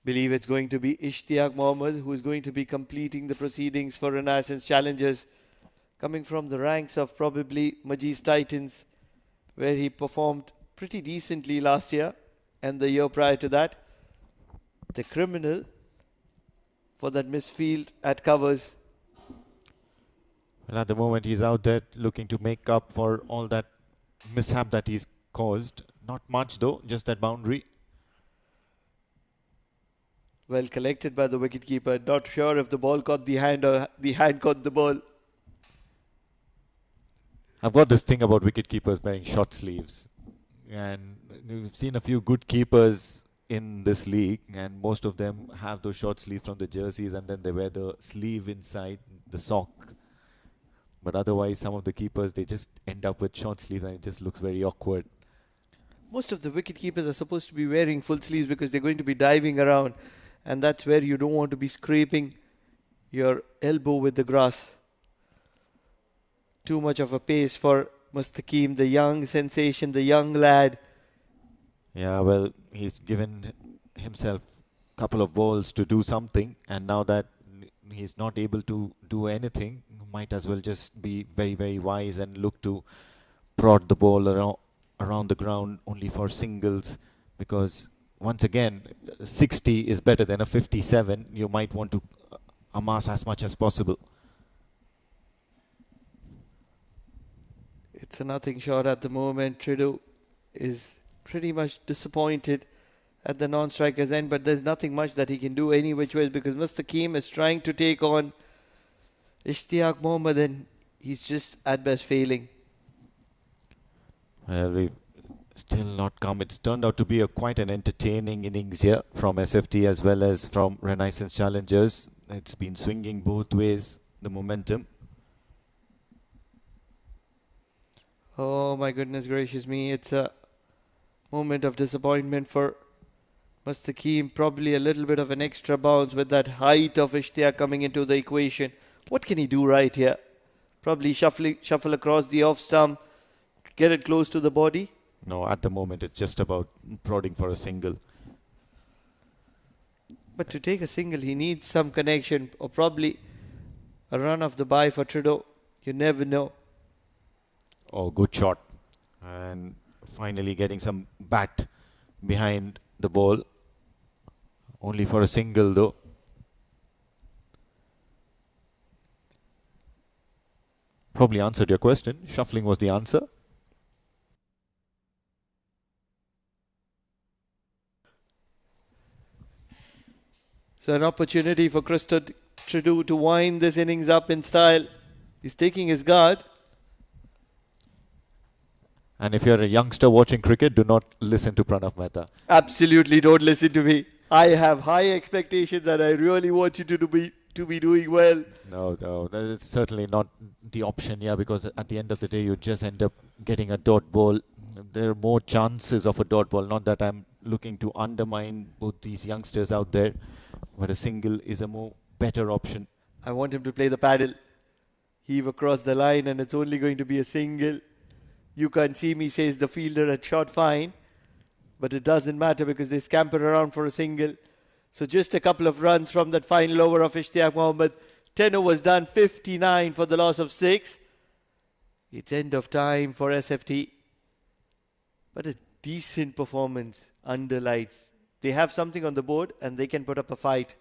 C: Believe it's going to be Ishtiaq Mohammed who is going to be completing the proceedings for Renaissance Challengers, coming from the ranks of probably Majid's Titans, where he performed pretty decently last year and the year prior to that. The criminal for that misfield at covers.
G: Well, at the moment he's out there looking to make up for all that mishap that he's caused. Not much though, just that boundary.
C: Well collected by the wicketkeeper. Not sure if the ball caught the hand or the hand caught the ball.
G: I've got this thing about wicketkeepers wearing short sleeves. And we've seen a few good keepers in this league, and most of them have those short sleeves from the jerseys, and then they wear the sleeve inside the sock. But otherwise, some of the keepers, they just end up with short sleeves, and it just looks very awkward.
C: Most of the wicket keepers are supposed to be wearing full sleeves because they're going to be diving around, and that's where you don't want to be scraping your elbow with the grass. Too much of a pace for Mustaqim, the young sensation, the young lad.
G: Yeah, well, he's given himself a couple of balls to do something, and now that he's not able to do anything, might as well just be very, very wise and look to prod the ball around the ground only for singles, because once again 60 is better than a 57. You might want to amass as much as possible.
C: It's a nothing shot at the moment. Tridu is pretty much disappointed at the non-striker's end, but there's nothing much that he can do any which ways, because Mustaqim is trying to take on Ishtiaq Mohammed and he's just at best failing.
G: Well, we've still not come. It's turned out to be quite an entertaining innings here from SFT as well as from Renaissance Challengers. It's been swinging both ways, the momentum.
C: Oh my goodness gracious me, it's a moment of disappointment for Mustaqim. Probably a little bit of an extra bounce with that height of Ishtiaq coming into the equation. What can he do right here? Probably shuffle across the off stump, get it close to the body.
G: No, at the moment it's just about prodding for a single.
C: But to take a single, he needs some connection, or probably a run off the bye for Trudeau. You never know.
G: Oh, good shot. And finally getting some bat behind the ball. Only for a single though. Probably answered your question. Shuffling was the answer.
C: So an opportunity for Christo Trudeau to wind this innings up in style. He's taking his guard.
G: And if you're a youngster watching cricket, do not listen to Pranav Mehta.
C: Absolutely don't listen to me. I have high expectations and I really want you to be doing well.
G: No, that's certainly not the option here, because at the end of the day, you just end up getting a dot ball. There are more chances of a dot ball. Not that I'm looking to undermine both these youngsters out there, but a single is a more better option.
C: I want him to play the paddle. Heave across the line and it's only going to be a single. You can't see me, says the fielder, at shot fine. But it doesn't matter because they scamper around for a single. So just a couple of runs from that final over of Ishtiaq Mohammed. 10 overs done, 59 for the loss of 6. It's end of time for SFT. But a decent performance under lights. They have something on the board and they can put up a fight.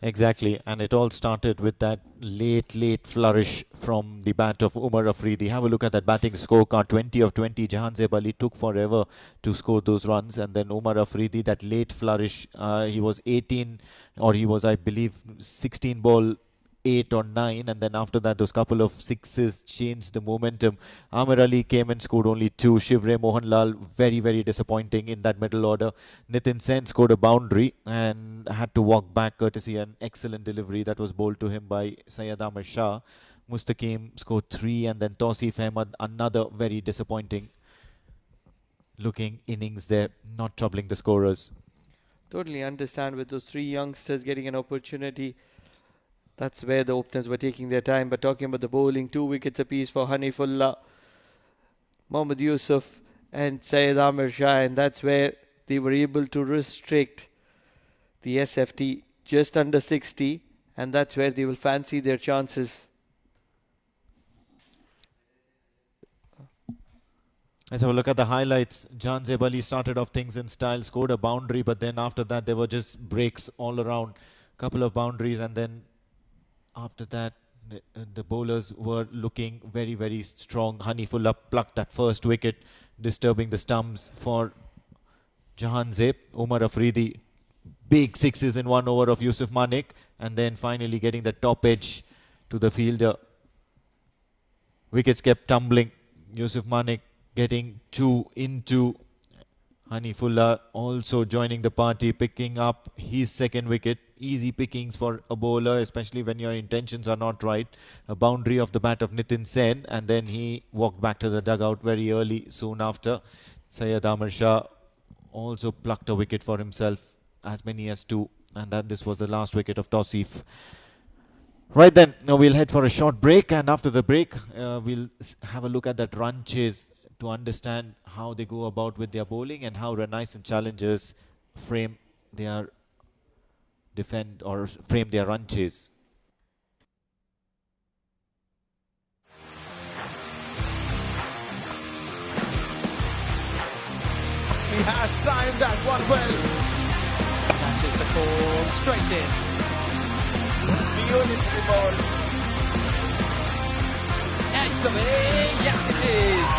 G: Exactly, and it all started with that late flourish from the bat of Umar Afridi. Have a look at that batting scorecard, 20 of 20. Jahan Zeb Ali took forever to score those runs, and then Umar Afridi, that late flourish, he was 18, or he was, I believe, 16 ball 8 or 9, and then after that those couple of sixes changed the momentum. Amir Ali came and scored only 2. Shivre Mohanlal, very disappointing in that middle order. Nitin Sen scored a boundary and had to walk back courtesy an excellent delivery that was bowled to him by Syed Amir Shah. Mustaqim scored 3, and then Tausif Ahmed, another very disappointing looking innings there, not troubling the scorers.
C: Totally understand with those 3 youngsters getting an opportunity. That's where the openers were taking their time. But talking about the bowling, 2 wickets apiece for Hanifullah, Mohammad Yusuf and Syed Amir Shah. And that's where they were able to restrict the SFT just under 60. And that's where they will fancy their chances.
G: Let's have a look at the highlights. Jahan Zeb Ali started off things in style, scored a boundary, but then after that there were just breaks all around. Couple of boundaries, and then after that the bowlers were looking very strong. Hanifullah plucked that first wicket, disturbing the stumps for Jahan Zeb. Umar Afridi, big sixes in 1 over of Yusuf Manik, and then finally getting the top edge to the fielder. Wickets kept tumbling. Yusuf Manik getting 2 into. Hanifullah also joining the party, picking up his second wicket. Easy pickings for a bowler, especially when your intentions are not right. A boundary off the bat of Nitin Sen, and then he walked back to the dugout very early, soon after. Syed Amir Shah also plucked a wicket for himself, as many as 2, and this was the last wicket of Tausif. Right then, now we'll head for a short break, and after the break, we'll have a look at that run chase to understand how they go about with their bowling and how Renaissance Challengers frame their run chase.
A: He has timed that one well. That is the call, straight in. Beautiful ball. Edge of it, yes it is.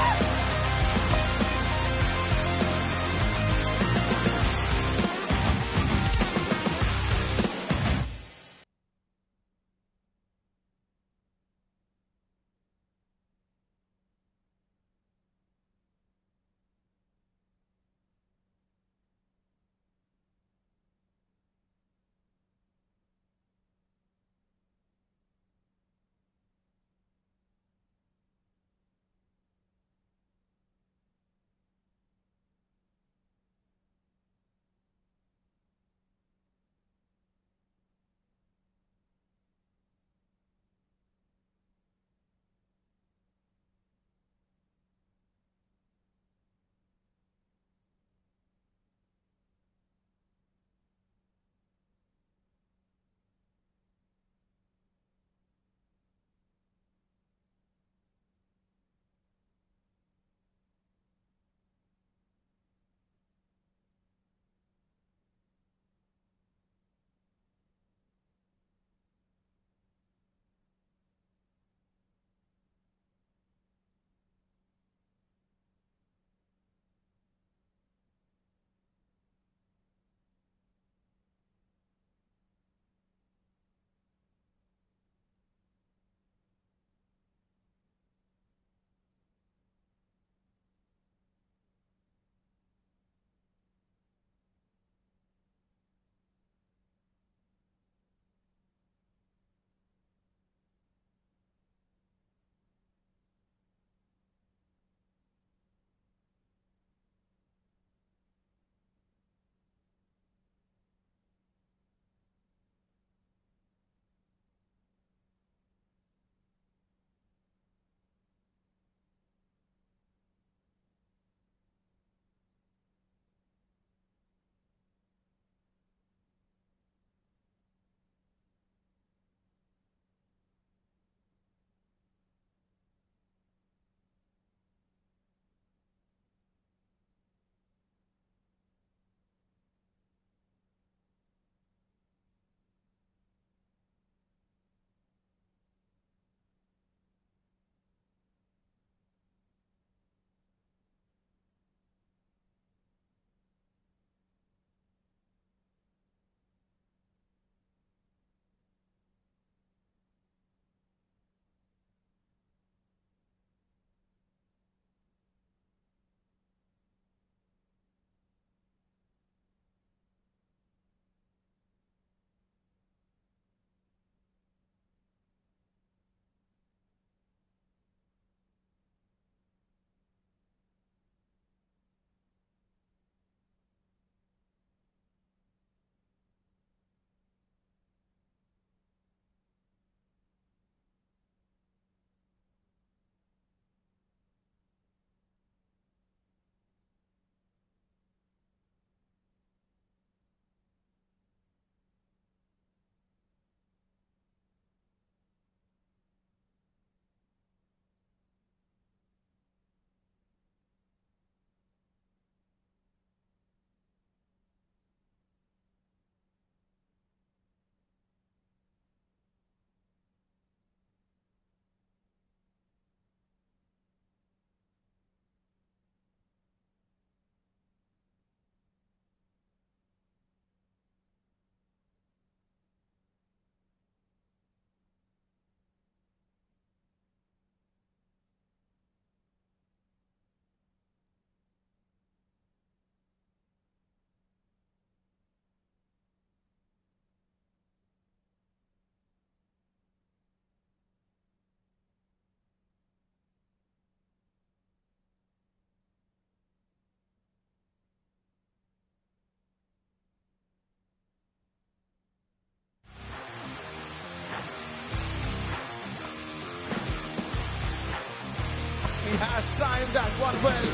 A: one well.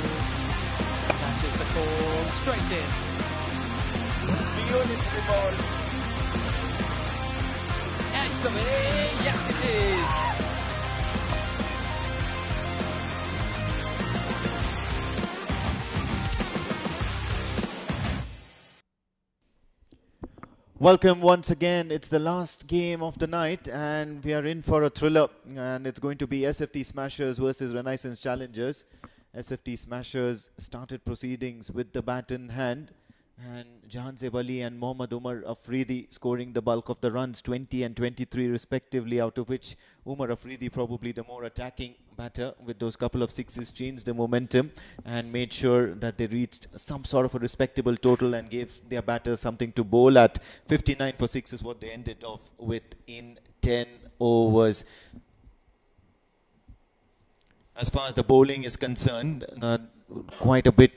A: Catches the call straight in. Beautiful ball. Edge away. Yes, it is.
G: Welcome once again. It's the last game of the night and we are in for a thriller, and it's going to be SFT Smashers versus Renaissance Challengers. SFT Smashers started proceedings with the bat in hand, and Jahanzeb Ali and Mohammad Umar Afridi scoring the bulk of the runs, 20 and 23 respectively, out of which Umar Afridi probably the more attacking batter with those couple of sixes, changed the momentum and made sure that they reached some sort of a respectable total and gave their batters something to bowl at. 59 for 6 is what they ended off with in 10 overs. As far as the bowling is concerned, quite a bit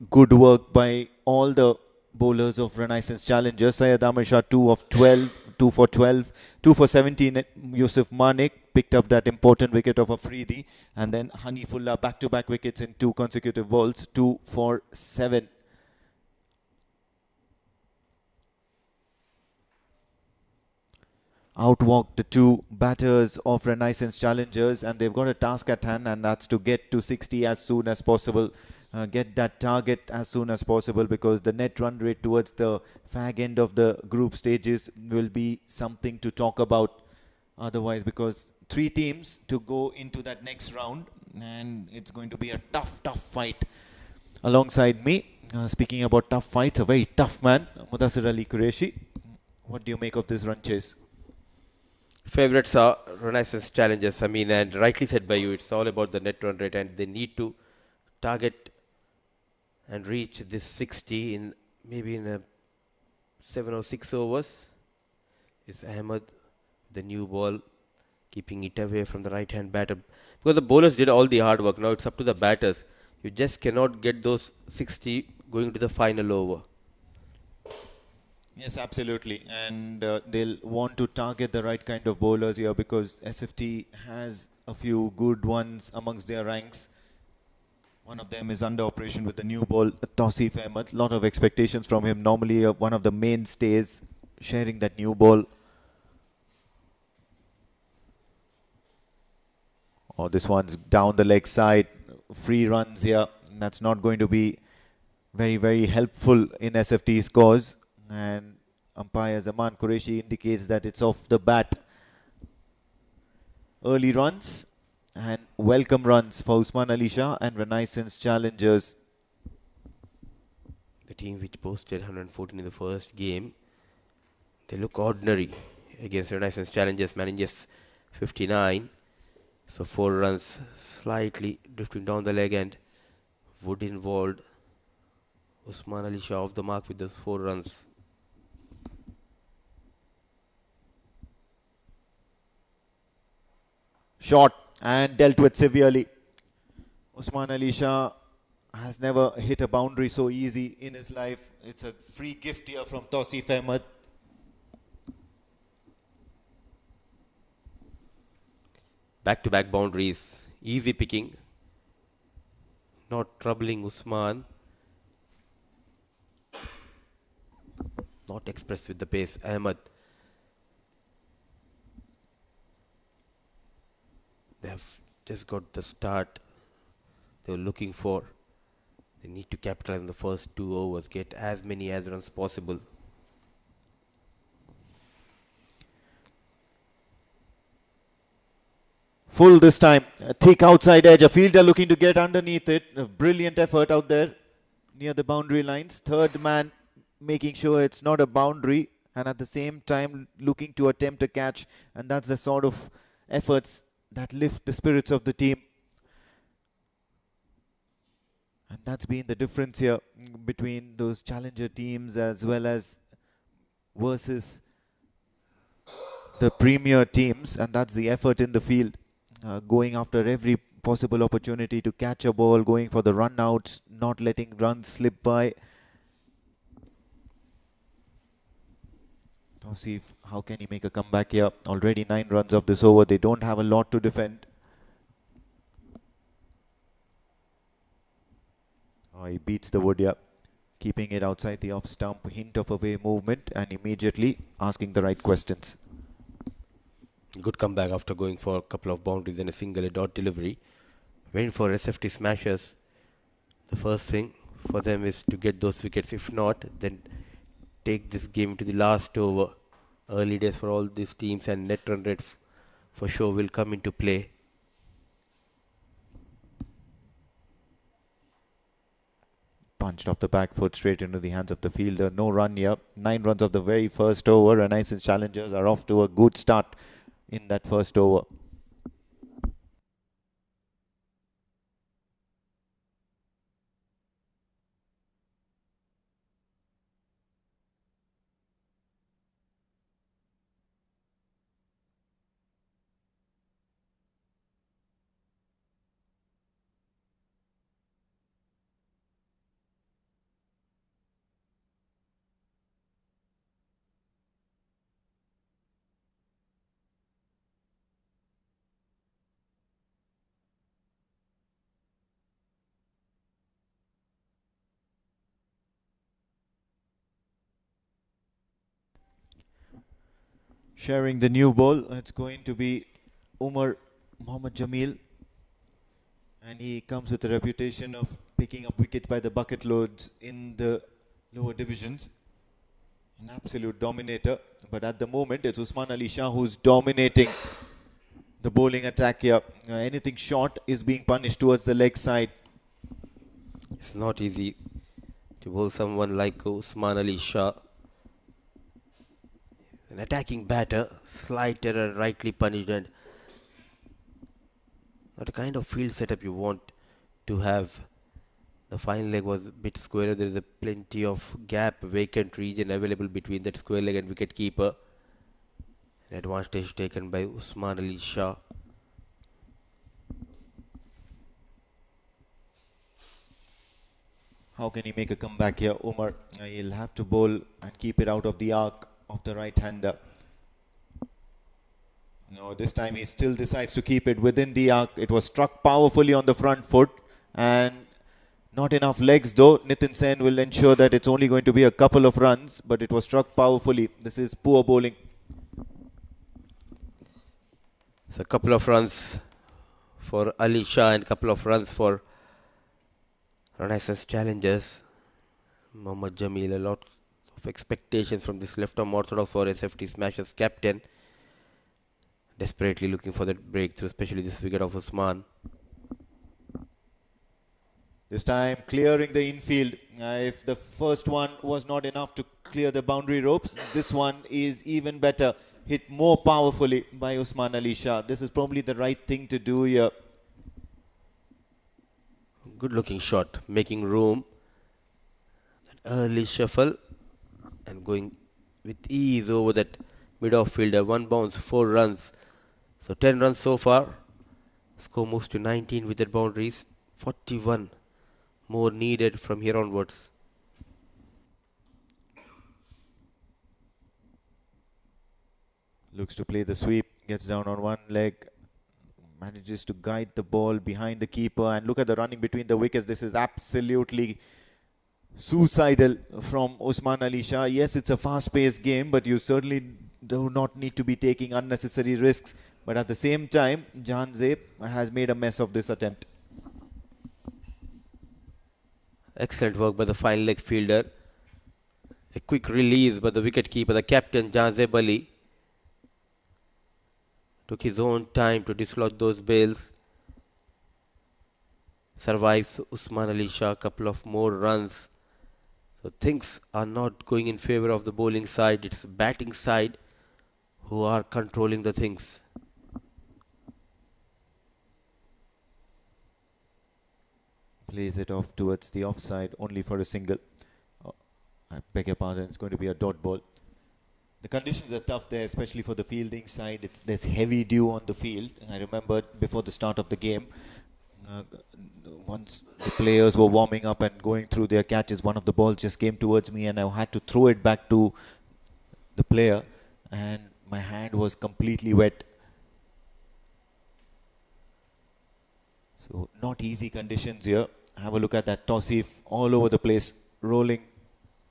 G: good work by all the bowlers of Renaissance Challengers. Syed Amir Shah 2 of 12, 2 for 12, 2 for 17. Yusuf Manik picked up that important wicket of Afridi, and then Hanifullah back-to-back wickets in 2 consecutive balls, 2 for 7. Outwalked the 2 batters of Renaissance Challengers, and they've got a task at hand, and that's to get to 60 as soon as possible. Get that target as soon as possible, because the net run rate towards the fag end of the group stages will be something to talk about otherwise, because 3 teams to go into that next round, and it's going to be a tough fight. Alongside me, speaking about tough fights, a very tough man, Mudassir Ali Qureshi. What do you make of this run chase?
B: Favourites are Renaissance Challengers, and rightly said by you, it's all about the net run rate, and they need to target and reach this 60 in maybe in a 7 or 6 overs. It's Ahmed, the new ball, keeping it away from the right hand batter, because the bowlers did all the hard work. Now it's up to the batters. You just cannot get those 60 going to the final over.
G: Yes, absolutely, and they'll want to target the right kind of bowlers here, because SFT has a few good ones amongst their ranks. One of them is under operation with the new ball, Tausif Ahmed. Lot of expectations from him. Normally one of the mainstays sharing that new ball. Oh, this one's down the leg side. Free runs here. That's not going to be very, very helpful in SFT's cause. And umpire Zaman Qureshi indicates that it's off the bat. Early runs and welcome runs for Usman Ali Shah and Renaissance Challengers.
B: The team which posted 114 in the first game, they look ordinary against Renaissance Challengers, managing just 59. So 4 runs slightly drifting down the leg, and Wood involved. Usman Ali Shah off the mark with those 4 runs.
G: Shot and dealt with severely. Usman Ali Shah has never hit a boundary so easy in his life. It's a free gift here from Tausif Ahmed.
B: Back-to-back boundaries, easy picking, not troubling Usman. Not expressed with the pace, Ahmed. They have just got the start they were looking for. They need to capitalize on the first 2 overs, get as many as runs possible.
G: Full this time, a thick outside edge, a fielder looking to get underneath it. A brilliant effort out there near the boundary lines. Third man making sure it's not a boundary, and at the same time looking to attempt a catch, and that's the sort of efforts that lift the spirits of the team. And that's been the difference here between those challenger teams as well as versus the premier teams, and that's the effort in the field, going after every possible opportunity to catch a ball, going for the run outs, not letting runs slip by. Tausif, how can he make a comeback here? Already 9 runs of this over. They don't have a lot to defend. Oh, he beats the wood, yeah. Keeping it outside the off stump, hint of away movement, and immediately asking the right questions.
B: Good comeback after going for a couple of boundaries and a single dot delivery. Went for SFT smashers. The first thing for them is to get those wickets. If not, then take this game to the last over. Early days for all these teams, and net run rates for sure will come into play.
G: Punched off the back foot straight into the hands of the fielder. No run here. 9 runs of the very first over. Renaissance Challengers are off to a good start in that first over. Sharing the new ball, it's going to be Umar Mohammad Jamil, and he comes with a reputation of picking up wickets by the bucket loads in the lower divisions. An absolute dominator, but at the moment it's Usman Ali Shah who's dominating the bowling attack here. Anything short is being punished towards the leg side.
B: It's not easy to bowl someone like Usman Ali Shah. An attacking batter, slight error, rightly punished, and not the kind of field setup you want to have. The final leg was a bit squarer. There is a plenty of gap, vacant region available between that square leg and wicket keeper. An advantage taken by Usman Ali Shah.
G: How can he make a comeback here, Umar? He'll have to bowl and keep it out of the arc of the right-hander. No, this time he still decides to keep it within the arc. It was struck powerfully on the front foot and not enough legs though. Nitin Sen will ensure that it's only going to be a couple of runs, but it was struck powerfully. This is poor bowling.
B: So a couple of runs for Ali Shah and a couple of runs for Renaissance Challengers. Mohammad Jamil, a lot of expectations from this left-arm orthodox for SFT Smashers captain. Desperately looking for that breakthrough, especially this wicket of Usman.
G: This time clearing the infield. If the first one was not enough to clear the boundary ropes, this one is even better. Hit more powerfully by Usman Ali Shah. This is probably the right thing to do here.
B: Good looking shot, making room. That early shuffle and going with ease over that mid-off fielder. 1 bounce, 4 runs. So 10 runs so far. Score moves to 19 with that boundaries. 41 more needed from here onwards.
G: Looks to play the sweep, gets down on one leg, manages to guide the ball behind the keeper, and look at the running between the wickets. This is absolutely suicidal from Usman Ali Shah. Yes, it's a fast-paced game, but you certainly do not need to be taking unnecessary risks. But at the same time, Jahan Zeb has made a mess of this attempt.
B: Excellent work by the final leg fielder. A quick release by the wicket keeper, the captain Jahan Zeb Ali. Took his own time to dislodge those bails. Survives Usman Ali Shah, a couple of more runs. So things are not going in favor of the bowling side. It's batting side who are controlling the things.
G: Plays it off towards the offside, only for a single. Oh, I beg your pardon, it's going to be a dot ball. The conditions are tough there, especially for the fielding side. There's heavy dew on the field. I remember before the start of the game, once the players were warming up and going through their catches, one of the balls just came towards me and I had to throw it back to the player and my hand was completely wet. So not easy conditions here. Have a look at that tossif all over the place, rolling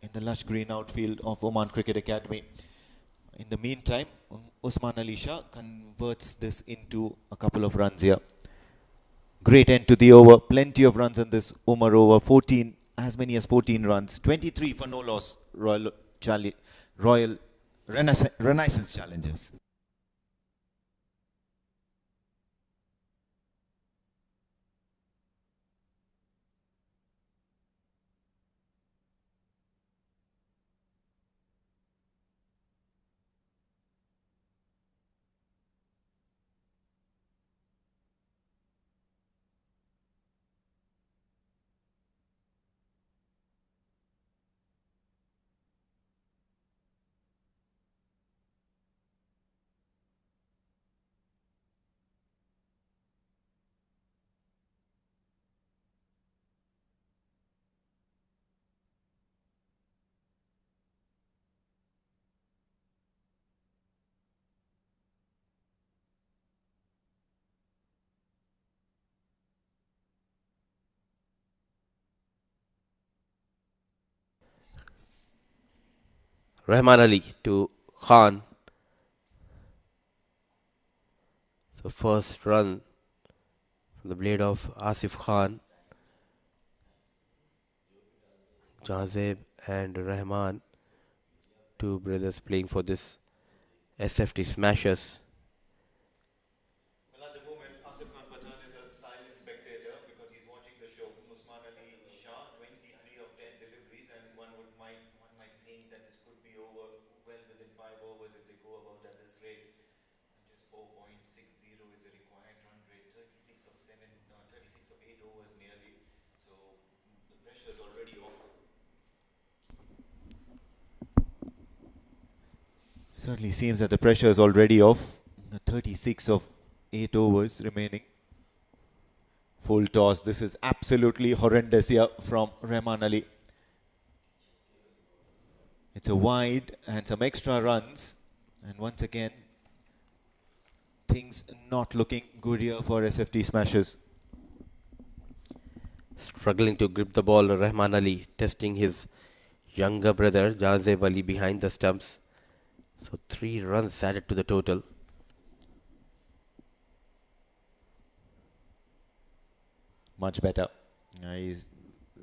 G: in the lush green outfield of Oman Cricket Academy. In the meantime, Usman Ali Shah converts this into a couple of runs here. Great end to the over. Plenty of runs in this Umar over. 14, as many as 14 runs. 23 for no loss. Royal Renaissance Challengers.
B: Rahman Ali to Khan. So first run from the blade of Asif Khan. Jazeb and Rahman, two brothers playing for this SFT Smashers.
G: Well, at the moment, Asif Khan Pathan is a silent spectator because he's watching the show. Usman Ali Shah, 23 of 10 deliveries, and one might think that this could be over well within 5 overs if they go about at this rate. And just 4.60 is the required run rate. 36 of 8 overs nearly. So the pressure is already off. Certainly seems that the pressure is already off. 36 of 8 overs remaining. Full toss. This is absolutely horrendous here from Rahman Ali. It's a wide and some extra runs. And once again, things not looking good here for SFT Smashers.
B: Struggling to grip the ball, Rahman Ali testing his younger brother Jazeb Ali behind the stumps. So 3 runs added to the total.
G: Much better. He's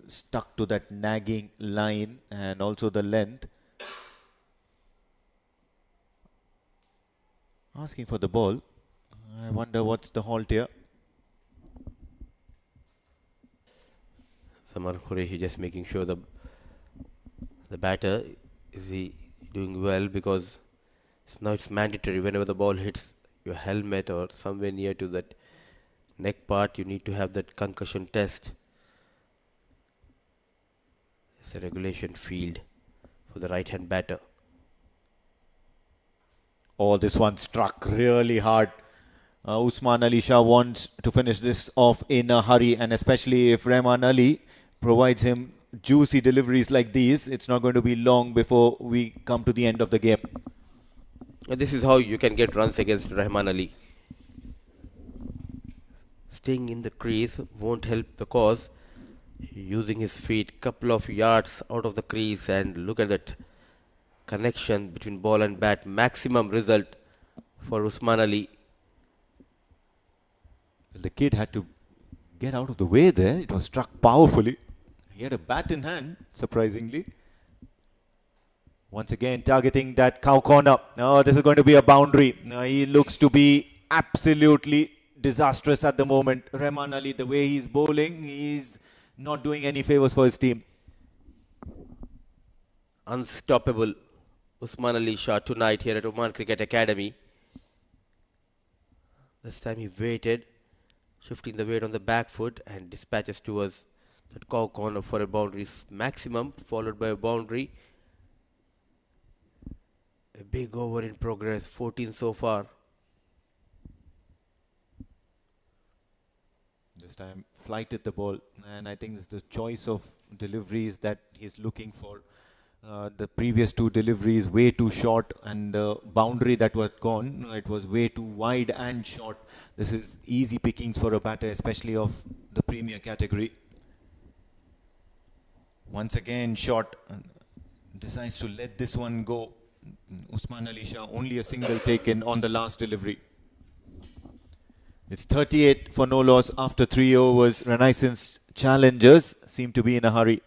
G: stuck to that nagging line and also the length. Asking for the ball. I wonder what's the halt here.
B: Samar Qureshi just making sure the batter is he doing well, because now it's mandatory whenever the ball hits your helmet or somewhere near to that neck part, you need to have that concussion test. It's a regulation field for the right hand batter.
G: Oh, this one struck really hard. Usman Ali Shah wants to finish this off in a hurry, and especially if Rahman Ali provides him juicy deliveries like these, it's not going to be long before we come to the end of the game.
B: And this is how you can get runs against Rahman Ali. Staying in the crease won't help the cause. Using his feet couple of yards out of the crease, and look at that connection between ball and bat. Maximum result for Usman Ali.
G: The kid had to get out of the way there. It was struck powerfully. He had a bat in hand, surprisingly. Once again, targeting that cow corner. Oh, this is going to be a boundary. He looks to be absolutely disastrous at the moment. Rahman Ali, the way he's bowling, he's not doing any favors for his team.
B: Unstoppable Usman Ali Shah tonight here at Oman Cricket Academy. This time he waited, shifting the weight on the back foot, and dispatches towards that cow corner for a boundary maximum, followed by a boundary. A big over in progress, 14 so far.
G: This time flighted the ball, and I think it's the choice of deliveries that he's looking for. The previous 2 deliveries way too short, and the boundary that was gone, it was way too wide and short. This is easy pickings for a batter, especially of the premier category. Once again, shot. Decides to let this one go. Usman Ali Shah, only a single taken on the last delivery. It's 38 for no loss after 3 overs. Renaissance challengers seem to be in a hurry.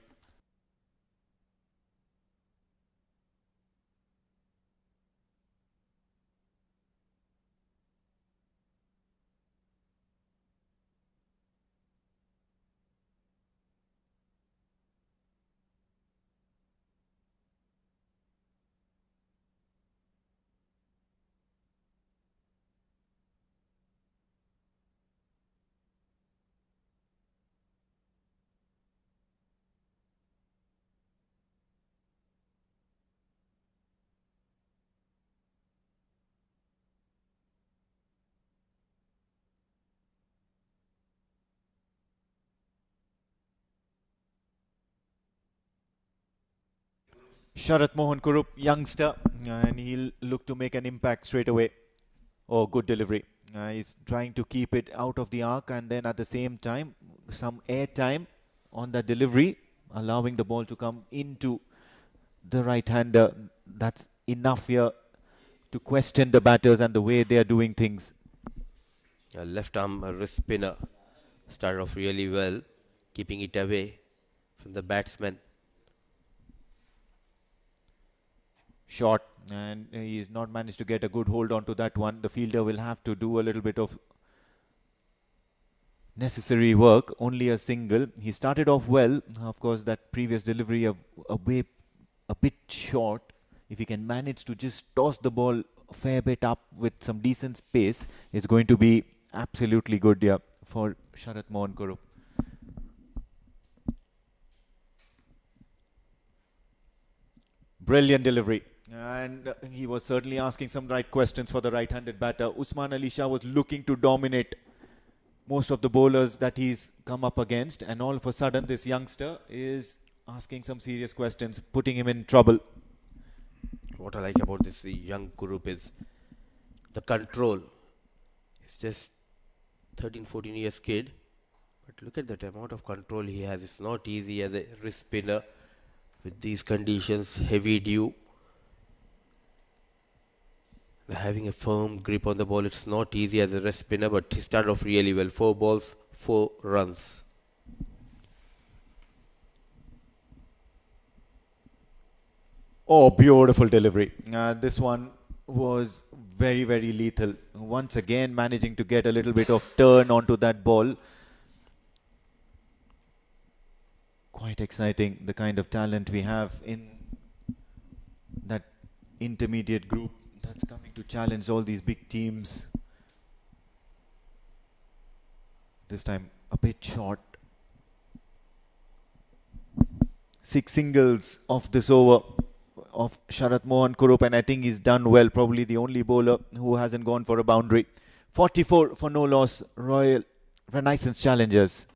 G: Sharat Mohan Kurup, youngster, and he'll look to make an impact straight away. Oh, good delivery. He's trying to keep it out of the arc and then at the same time, some air time on the delivery, allowing the ball to come into the right-hander. That's enough here to question the batters and the way they are doing things.
B: A left arm wrist spinner started off really well, keeping it away from the batsman.
G: Shot, and he's not managed to get a good hold onto that one. The fielder will have to do a little bit of necessary work. Only a single. He started off well. Of course, that previous delivery a bit short. If he can manage to just toss the ball a fair bit up with some decent space, it's going to be absolutely good here for Sharat Mohan Kurup. Brilliant delivery. And he was certainly asking some right questions for the right-handed batter. Usman Ali Shah was looking to dominate most of the bowlers that he's come up against, and all of a sudden this youngster is asking some serious questions, putting him in trouble.
B: What I like about this young Kurup is the control. He's just 13-14 years kid, but look at that amount of control he has. It's not easy as a wrist spinner with these conditions, heavy dew. Having a firm grip on the ball, it's not easy as a wrist spinner, but he started off really well. 4 balls, 4 runs.
G: Oh, beautiful delivery. This one was very, very lethal. Once again, managing to get a little bit of turn onto that ball. Quite exciting, the kind of talent we have in that intermediate group that's coming to challenge all these big teams. This time a bit short. 6 singles off this over of Sharat Mohan Kurup, and I think he's done well. Probably the only bowler who hasn't gone for a boundary. 44 for no loss, Royal Renaissance challengers.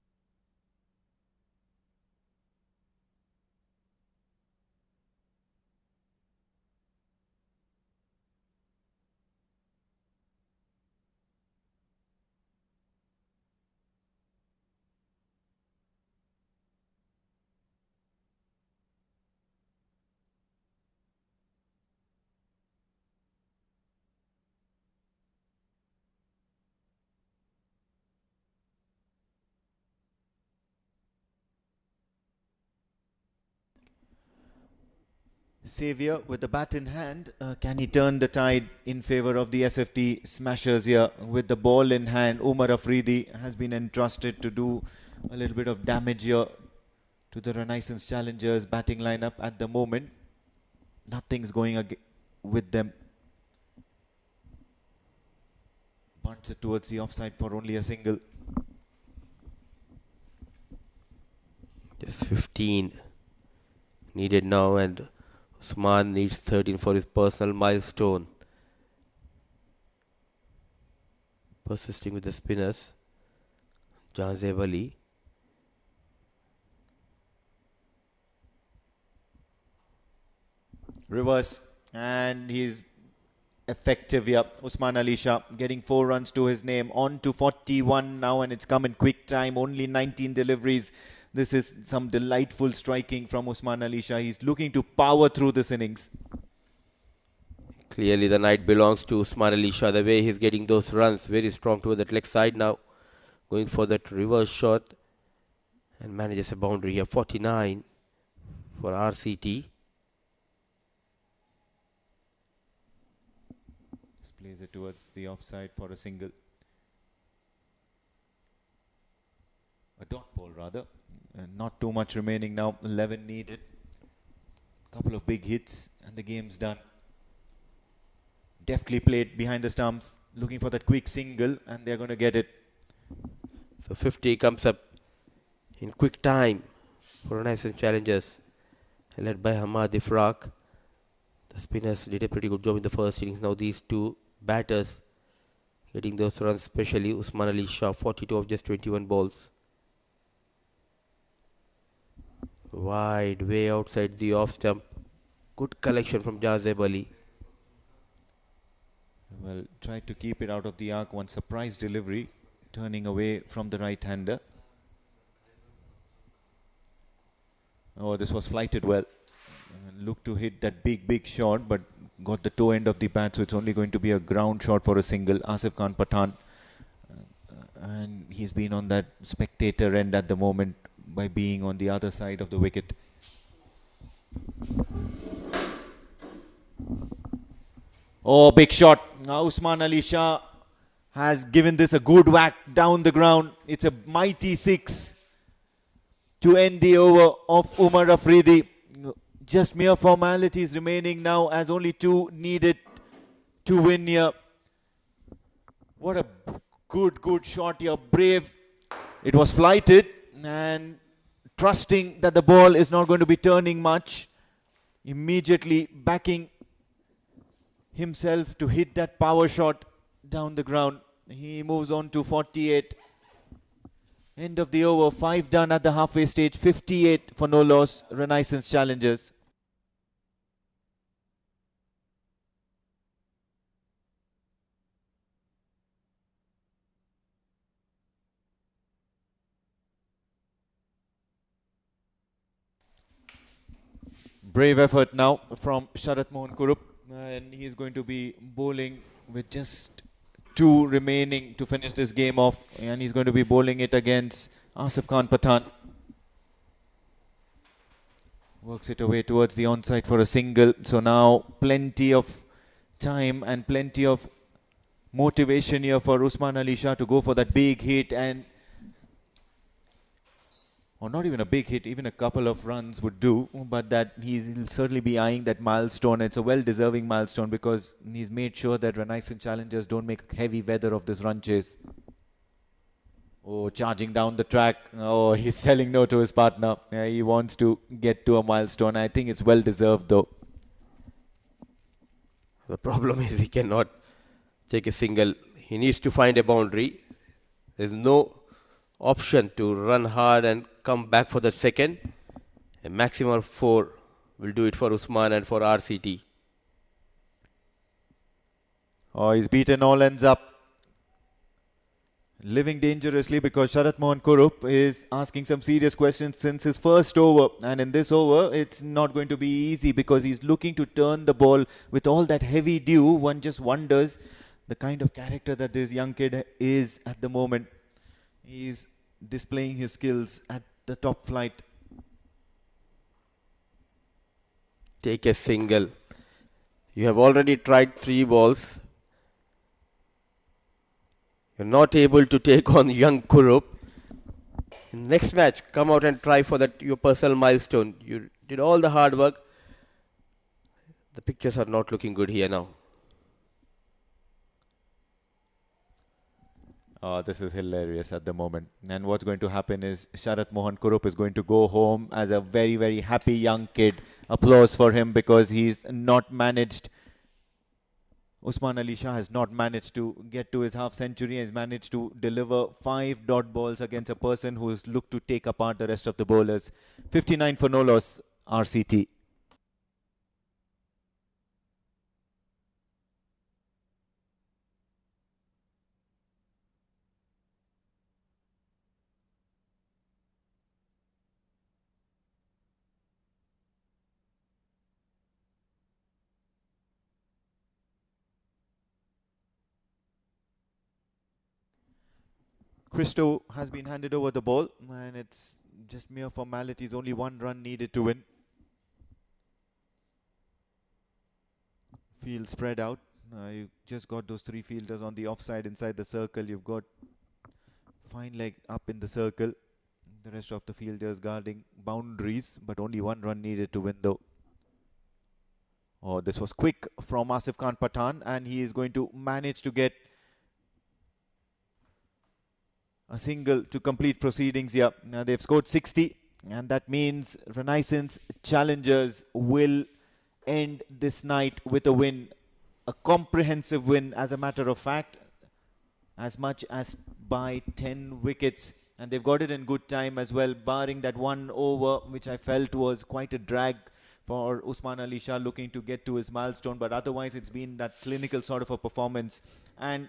G: Xavier with the bat in hand, can he turn the tide in favour of the SFT smashers here? With the ball in hand, Umar Afridi has been entrusted to do a little bit of damage here to the Renaissance challengers batting lineup at the moment. Nothing's going with them. Bunts it towards the offside for only a single.
B: Just 15 needed now, and Usman needs 13 for his personal milestone. Persisting with the spinners. Janzeb Ali.
G: Reverse, and he's effective here. Usman Ali Shah getting 4 runs to his name, on to 41 now, and it's come in quick time. Only 19 deliveries. This is some delightful striking from Usman Ali Shah. He's looking to power through this innings.
B: Clearly the night belongs to Usman Ali Shah. The way he's getting those runs, very strong towards that leg side now. Going for that reverse shot and manages a boundary here. 49 for RCT.
G: Just plays it towards the offside for a single. A dot ball rather. And not too much remaining now. 11 needed. Couple of big hits and the game's done. Deftly played behind the stumps, looking for that quick single, and they're going to get it.
B: So 50 comes up in quick time for Renaissance Challengers, led by Hamad Ifraq. The spinners did a pretty good job in the first innings. Now these two batters getting those runs, especially Usman Ali Shah, 42 of just 21 balls. Wide, way outside the off stump. Good collection from Jazeb Ali.
G: Well, tried to keep it out of the arc. One surprise delivery, turning away from the right-hander. Oh, this was flighted well. Looked to hit that big shot, but got the toe end of the bat, so it's only going to be a ground shot for a single. Asif Khan Pathan. And he's been on that spectator end at the moment by being on the other side of the wicket. Oh, big shot. Now Usman Ali Shah has given this a good whack down the ground. It's a mighty 6 to end the over of Umar Afridi. Just mere formalities remaining now as only 2 needed to win here. What a good shot here. Brave. It was flighted and trusting that the ball is not going to be turning much. Immediately backing himself to hit that power shot down the ground. He moves on to 48. End of the over. 5 done at the halfway stage. 58 for no loss. Renaissance Challengers. Brave effort now from Sharat Mohan Kurup. And he's going to be bowling with just 2 remaining to finish this game off, and he's going to be bowling it against Asif Khan Pathan. Works it away towards the onside for a single. So now plenty of time and plenty of motivation here for Usman Ali Shah to go for that big hit, and or not even a big hit, even a couple of runs would do, but that he'll certainly be eyeing that milestone. It's a well-deserving milestone because he's made sure that Renaissance Challengers don't make heavy weather of this run chase. Oh, charging down the track. Oh, he's telling no to his partner. He wants to get to a milestone. I think it's well-deserved though.
B: The problem is he cannot take a single. He needs to find a boundary. There's no option to run hard and come back for the second. A maximum of 4 will do it for Usman and for RCT.
G: Oh, he's beaten all ends up. Living dangerously because Sharat Mohan Kurup is asking some serious questions since his first over. And in this over, it's not going to be easy because he's looking to turn the ball with all that heavy dew. One just wonders the kind of character that this young kid is at the moment. He's displaying his skills at the top flight.
B: Take a single. You have already tried 3 balls. You're not able to take on young Kurup. In next match, come out and try for that your personal milestone. You did all the hard work. The pictures are not looking good here now.
G: Oh, this is hilarious at the moment. And what's going to happen is Sharat Mohan Kurup is going to go home as a very, very happy young kid. Applause for him because he's not managed. Usman Ali Shah has not managed to get to his half century. He's managed to deliver 5 dot balls against a person who's looked to take apart the rest of the bowlers. 59 for no loss, RCT. Christo has been handed over the ball, and it's just mere formalities. Only 1 run needed to win. Field spread out. You just got those 3 fielders on the offside inside the circle. You've got fine leg up in the circle. The rest of the fielders guarding boundaries, but only 1 run needed to win though. Oh, this was quick from Asif Khan Pathan, and he is going to manage to get a single to complete proceedings here. Now they've scored 60, and that means Renaissance Challengers will end this night with a win, a comprehensive win as a matter of fact, as much as by 10 wickets, and they've got it in good time as well, barring that 1 over which I felt was quite a drag for Usman Ali Shah looking to get to his milestone, but otherwise it's been that clinical sort of a performance, and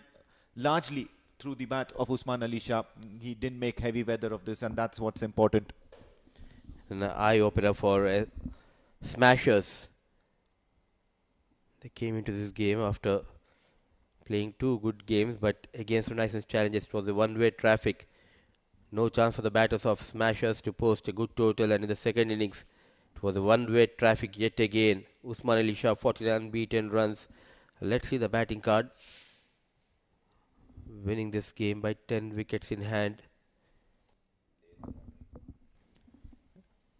G: largely through the bat of Usman Ali Shah. He didn't make heavy weather of this, and that's what's important.
B: An eye-opener for Smashers. They came into this game after playing 2 good games, but against Renaissance Challengers it was a one-way traffic. No chance for the batters of Smashers to post a good total, and in the second innings it was a one-way traffic yet again. Usman Ali Shah 49 unbeaten runs. Let's see the batting card. Winning this game by 10 wickets in hand.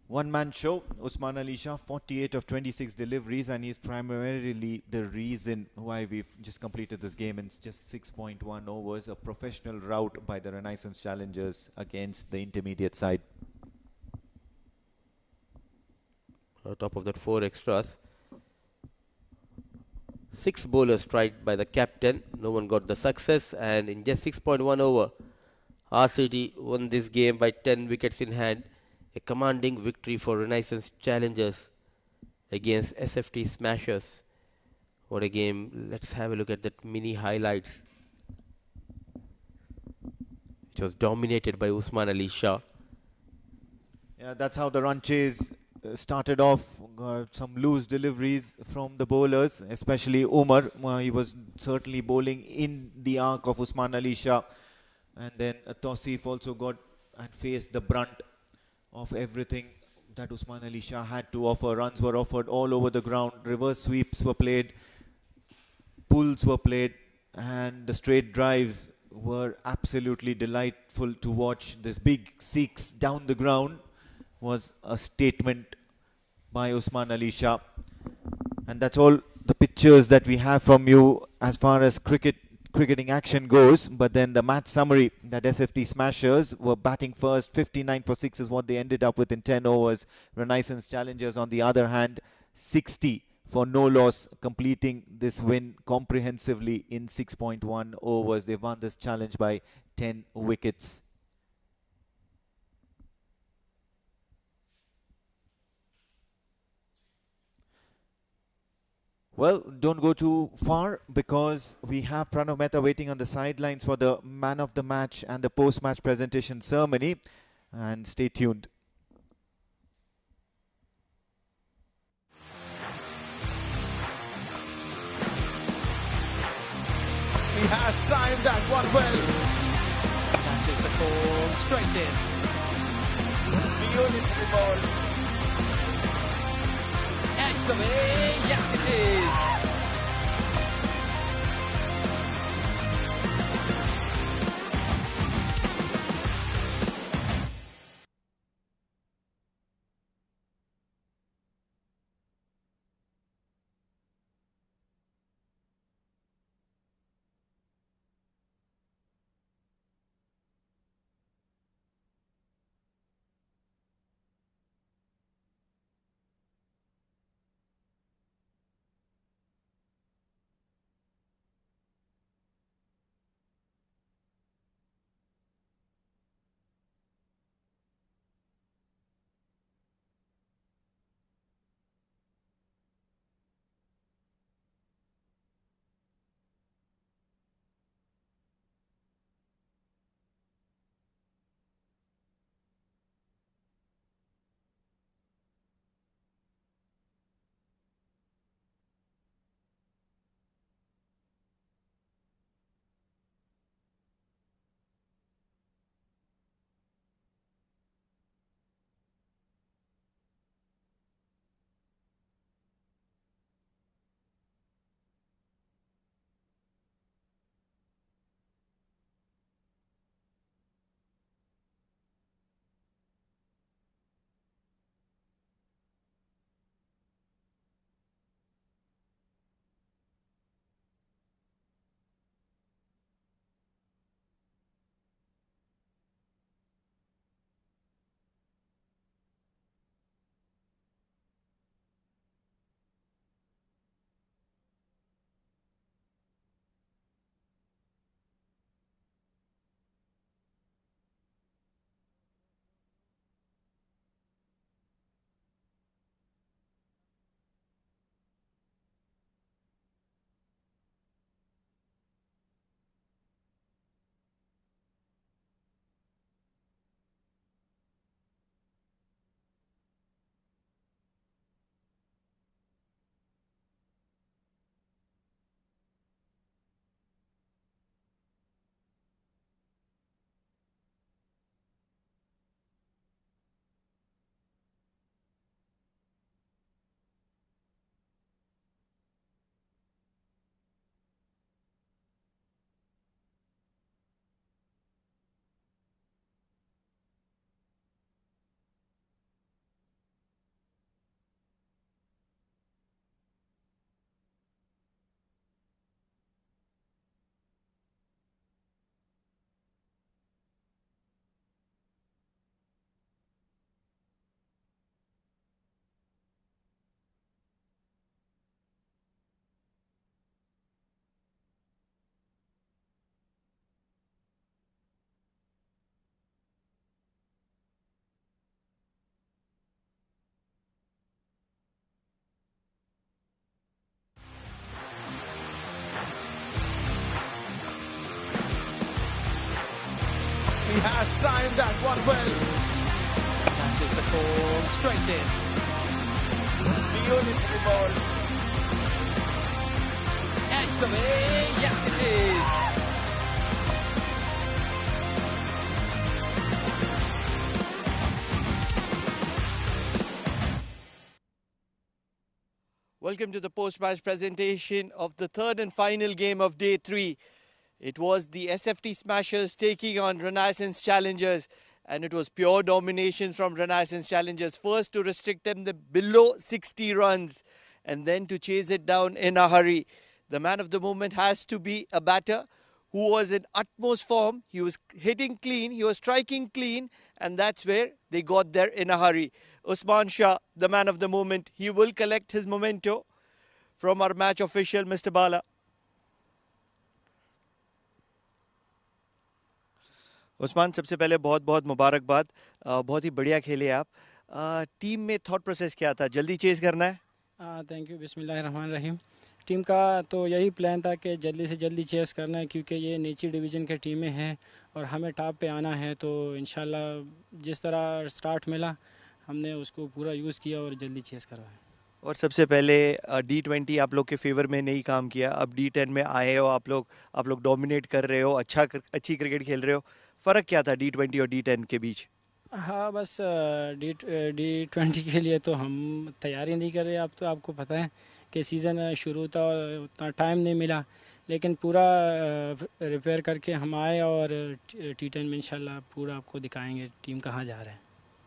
G: One-man show. Usman Ali Shah, 48 of 26 deliveries, and he's primarily the reason why we've just completed this game in just 6.1 overs. A professional rout by the Renaissance Challengers against the intermediate side.
B: On top of that, 4 extras. 6 bowlers tried by the captain. No one got the success, and in just 6.1 over, RCT won this game by 10 wickets in hand. A commanding victory for Renaissance Challengers against SFT Smashers. What a game. Let's have a look at that mini highlights, which was dominated by Usman Ali Shah.
G: Yeah, that's how the run chase started off. Some loose deliveries from the bowlers, especially Umar. He was certainly bowling in the arc of Usman Ali Shah, and then Tausif also got and faced the brunt of everything that Usman Ali Shah had to offer. Runs were offered all over the ground. Reverse sweeps were played, pulls were played, and the straight drives were absolutely delightful to watch. This big 6 down the ground was a statement by Usman Ali Shah. And that's all the pictures that we have from you as far as cricketing action goes. But then the match summary, that SFT Smashers were batting first. 59 for 6 is what they ended up with in 10 overs. Renaissance Challengers, on the other hand, 60 for no loss, completing this win comprehensively in 6.1 overs. They won this challenge by 10 wickets. Well, don't go too far, because we have Pranav Mehta waiting on the sidelines for the man of the match and the post-match presentation ceremony. And stay tuned.
A: He has timed that one well. Catches the call straight in. Beautiful ball. Edge the way. Yes, it is. He has timed that one well. That is the call, straight in. Beautiful ball. Edge away, yes it is.
C: Welcome to the post-match presentation of the third and final game of day 3. It was the SFT Smashers taking on Renaissance Challengers, and it was pure domination from Renaissance Challengers. First to restrict them below 60 runs and then to chase it down in a hurry. The man of the moment has to be a batter who was in utmost form. He was hitting clean, he was striking clean, and that's where they got there in a hurry. Usman Shah, the man of the moment, he will collect his memento from our match official, Mr. Bala. Usman, सबसे पहले बहुत बहुत मुबारकबाद, बहुत ही बढ़िया खेले आप. Team में थॉट प्रोसेस क्या था? जल्दी चेज करना है?
E: Thank you. बिस्मिल्लाहिर्रहमानिर्रहीम. टीम का तो यही प्लान था कि जल्दी से जल्दी चेस करना है, क्योंकि ये नीची डिवीज़न की टीमें हैं और हमें टॉप पे आना है. तो इंशाल्लाह जिस तरह स्टार्ट मिला हमने उसको पूरा यूज़ किया और जल्दी चेस करवाया.
C: और सबसे पहले D20 आप लोग के फेवर में नहीं काम किया, अब D10 में आए हो आप लोग डोमिनेट कर रहे हो, अच्छी क्रिकेट खेल रहे हो. फ़र्क क्या था D20 और D10 के बीच?
E: हाँ, बस D20 के लिए तो हम तैयारी नहीं कर रहे. अब तो आपको पता है कि सीज़न शुरू था और उतना टाइम नहीं मिला, लेकिन पूरा रिपेयर करके हम आए और T10 में इंशाल्लाह पूरा आपको दिखाएंगे टीम कहाँ जा रहा है.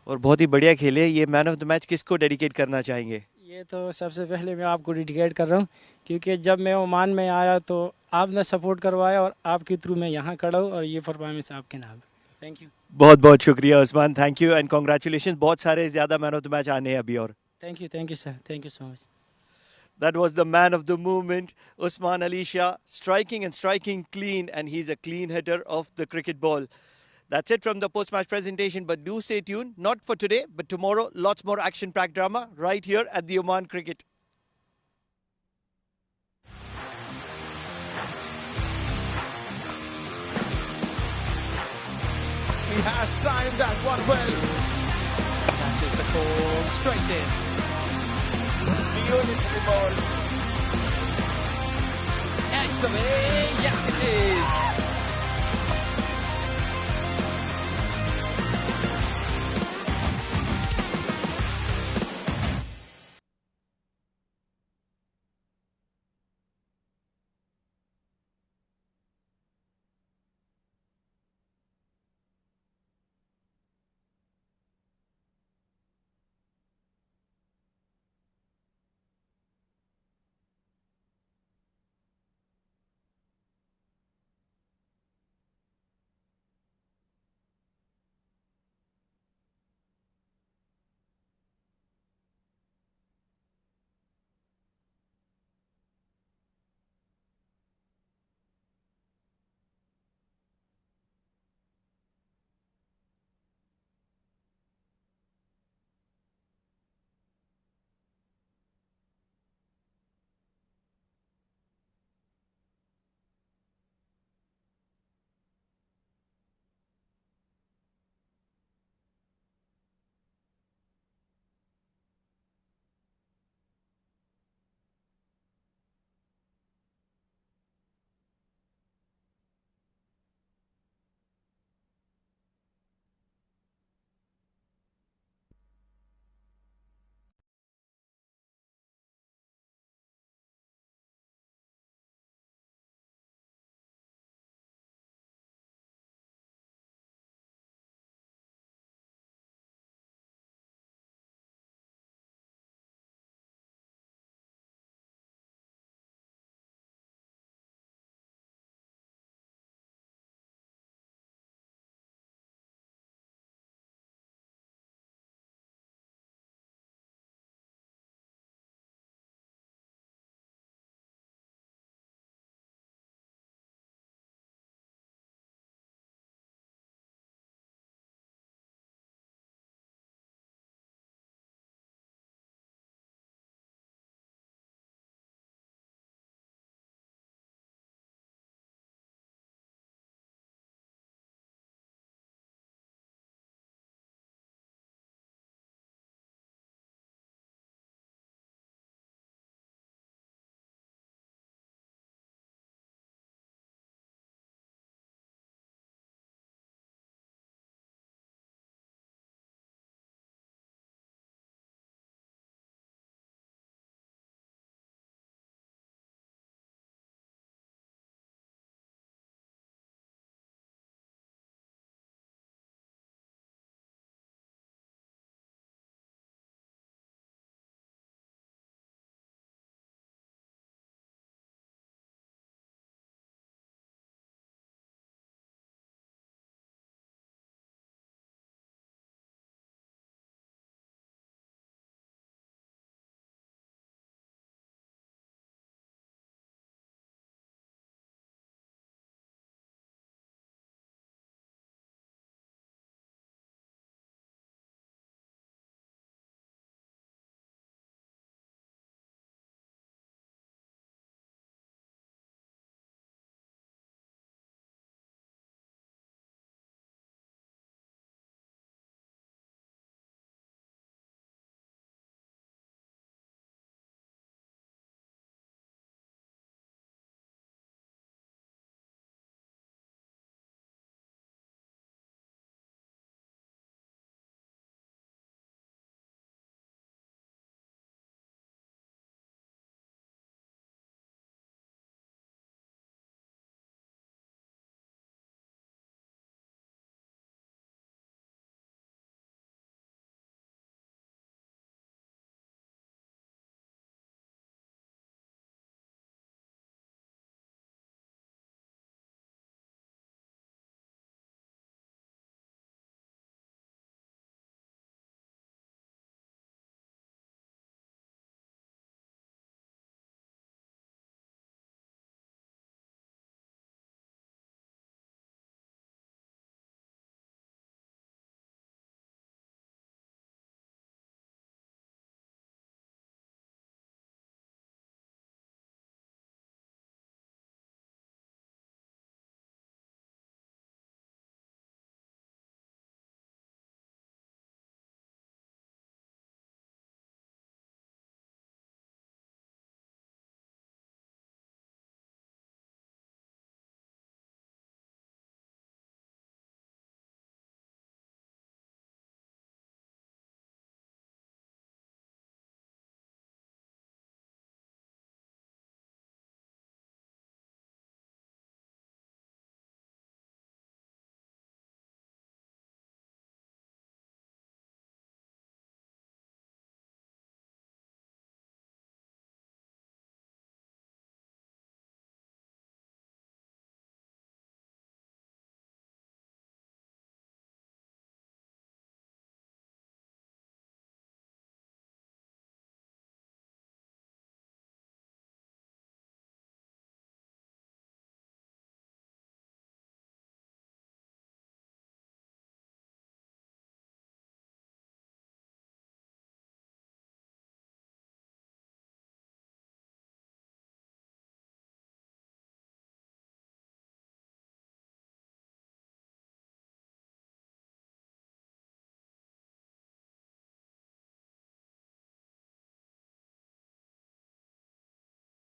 C: और बहुत ही बढ़िया खेले. ये मैन ऑफ द मैच किसको डेडिकेट करना चाहेंगे?
E: ये तो सबसे पहले मैं आपको डेडिकेट कर रहा हूँ, क्योंकि जब मैं ओमान में आया तो आपने सपोर्ट करवाया और आपके थ्रू मैं यहाँ खड़ा हूँ और ये परफॉर्मेंस आपके नाम है. Thank you.
C: बहुत बहुत शुक्रिया Usman, thank you and congratulation. बहुत सारे ज़्यादा मैन ऑफ द मैच आने हैं अभी. और
E: thank you sir, thank you so much.
C: That was the man of the moment, Usman Ali Shah, striking clean, and he's a clean hitter of the cricket ball. That's it from the post-match presentation, but do stay tuned, not for today, but tomorrow, lots more action-packed drama right here at the Oman Cricket.
A: He has timed that one well. That is the call, straight in. Beautiful ball. Edge away, yes it is.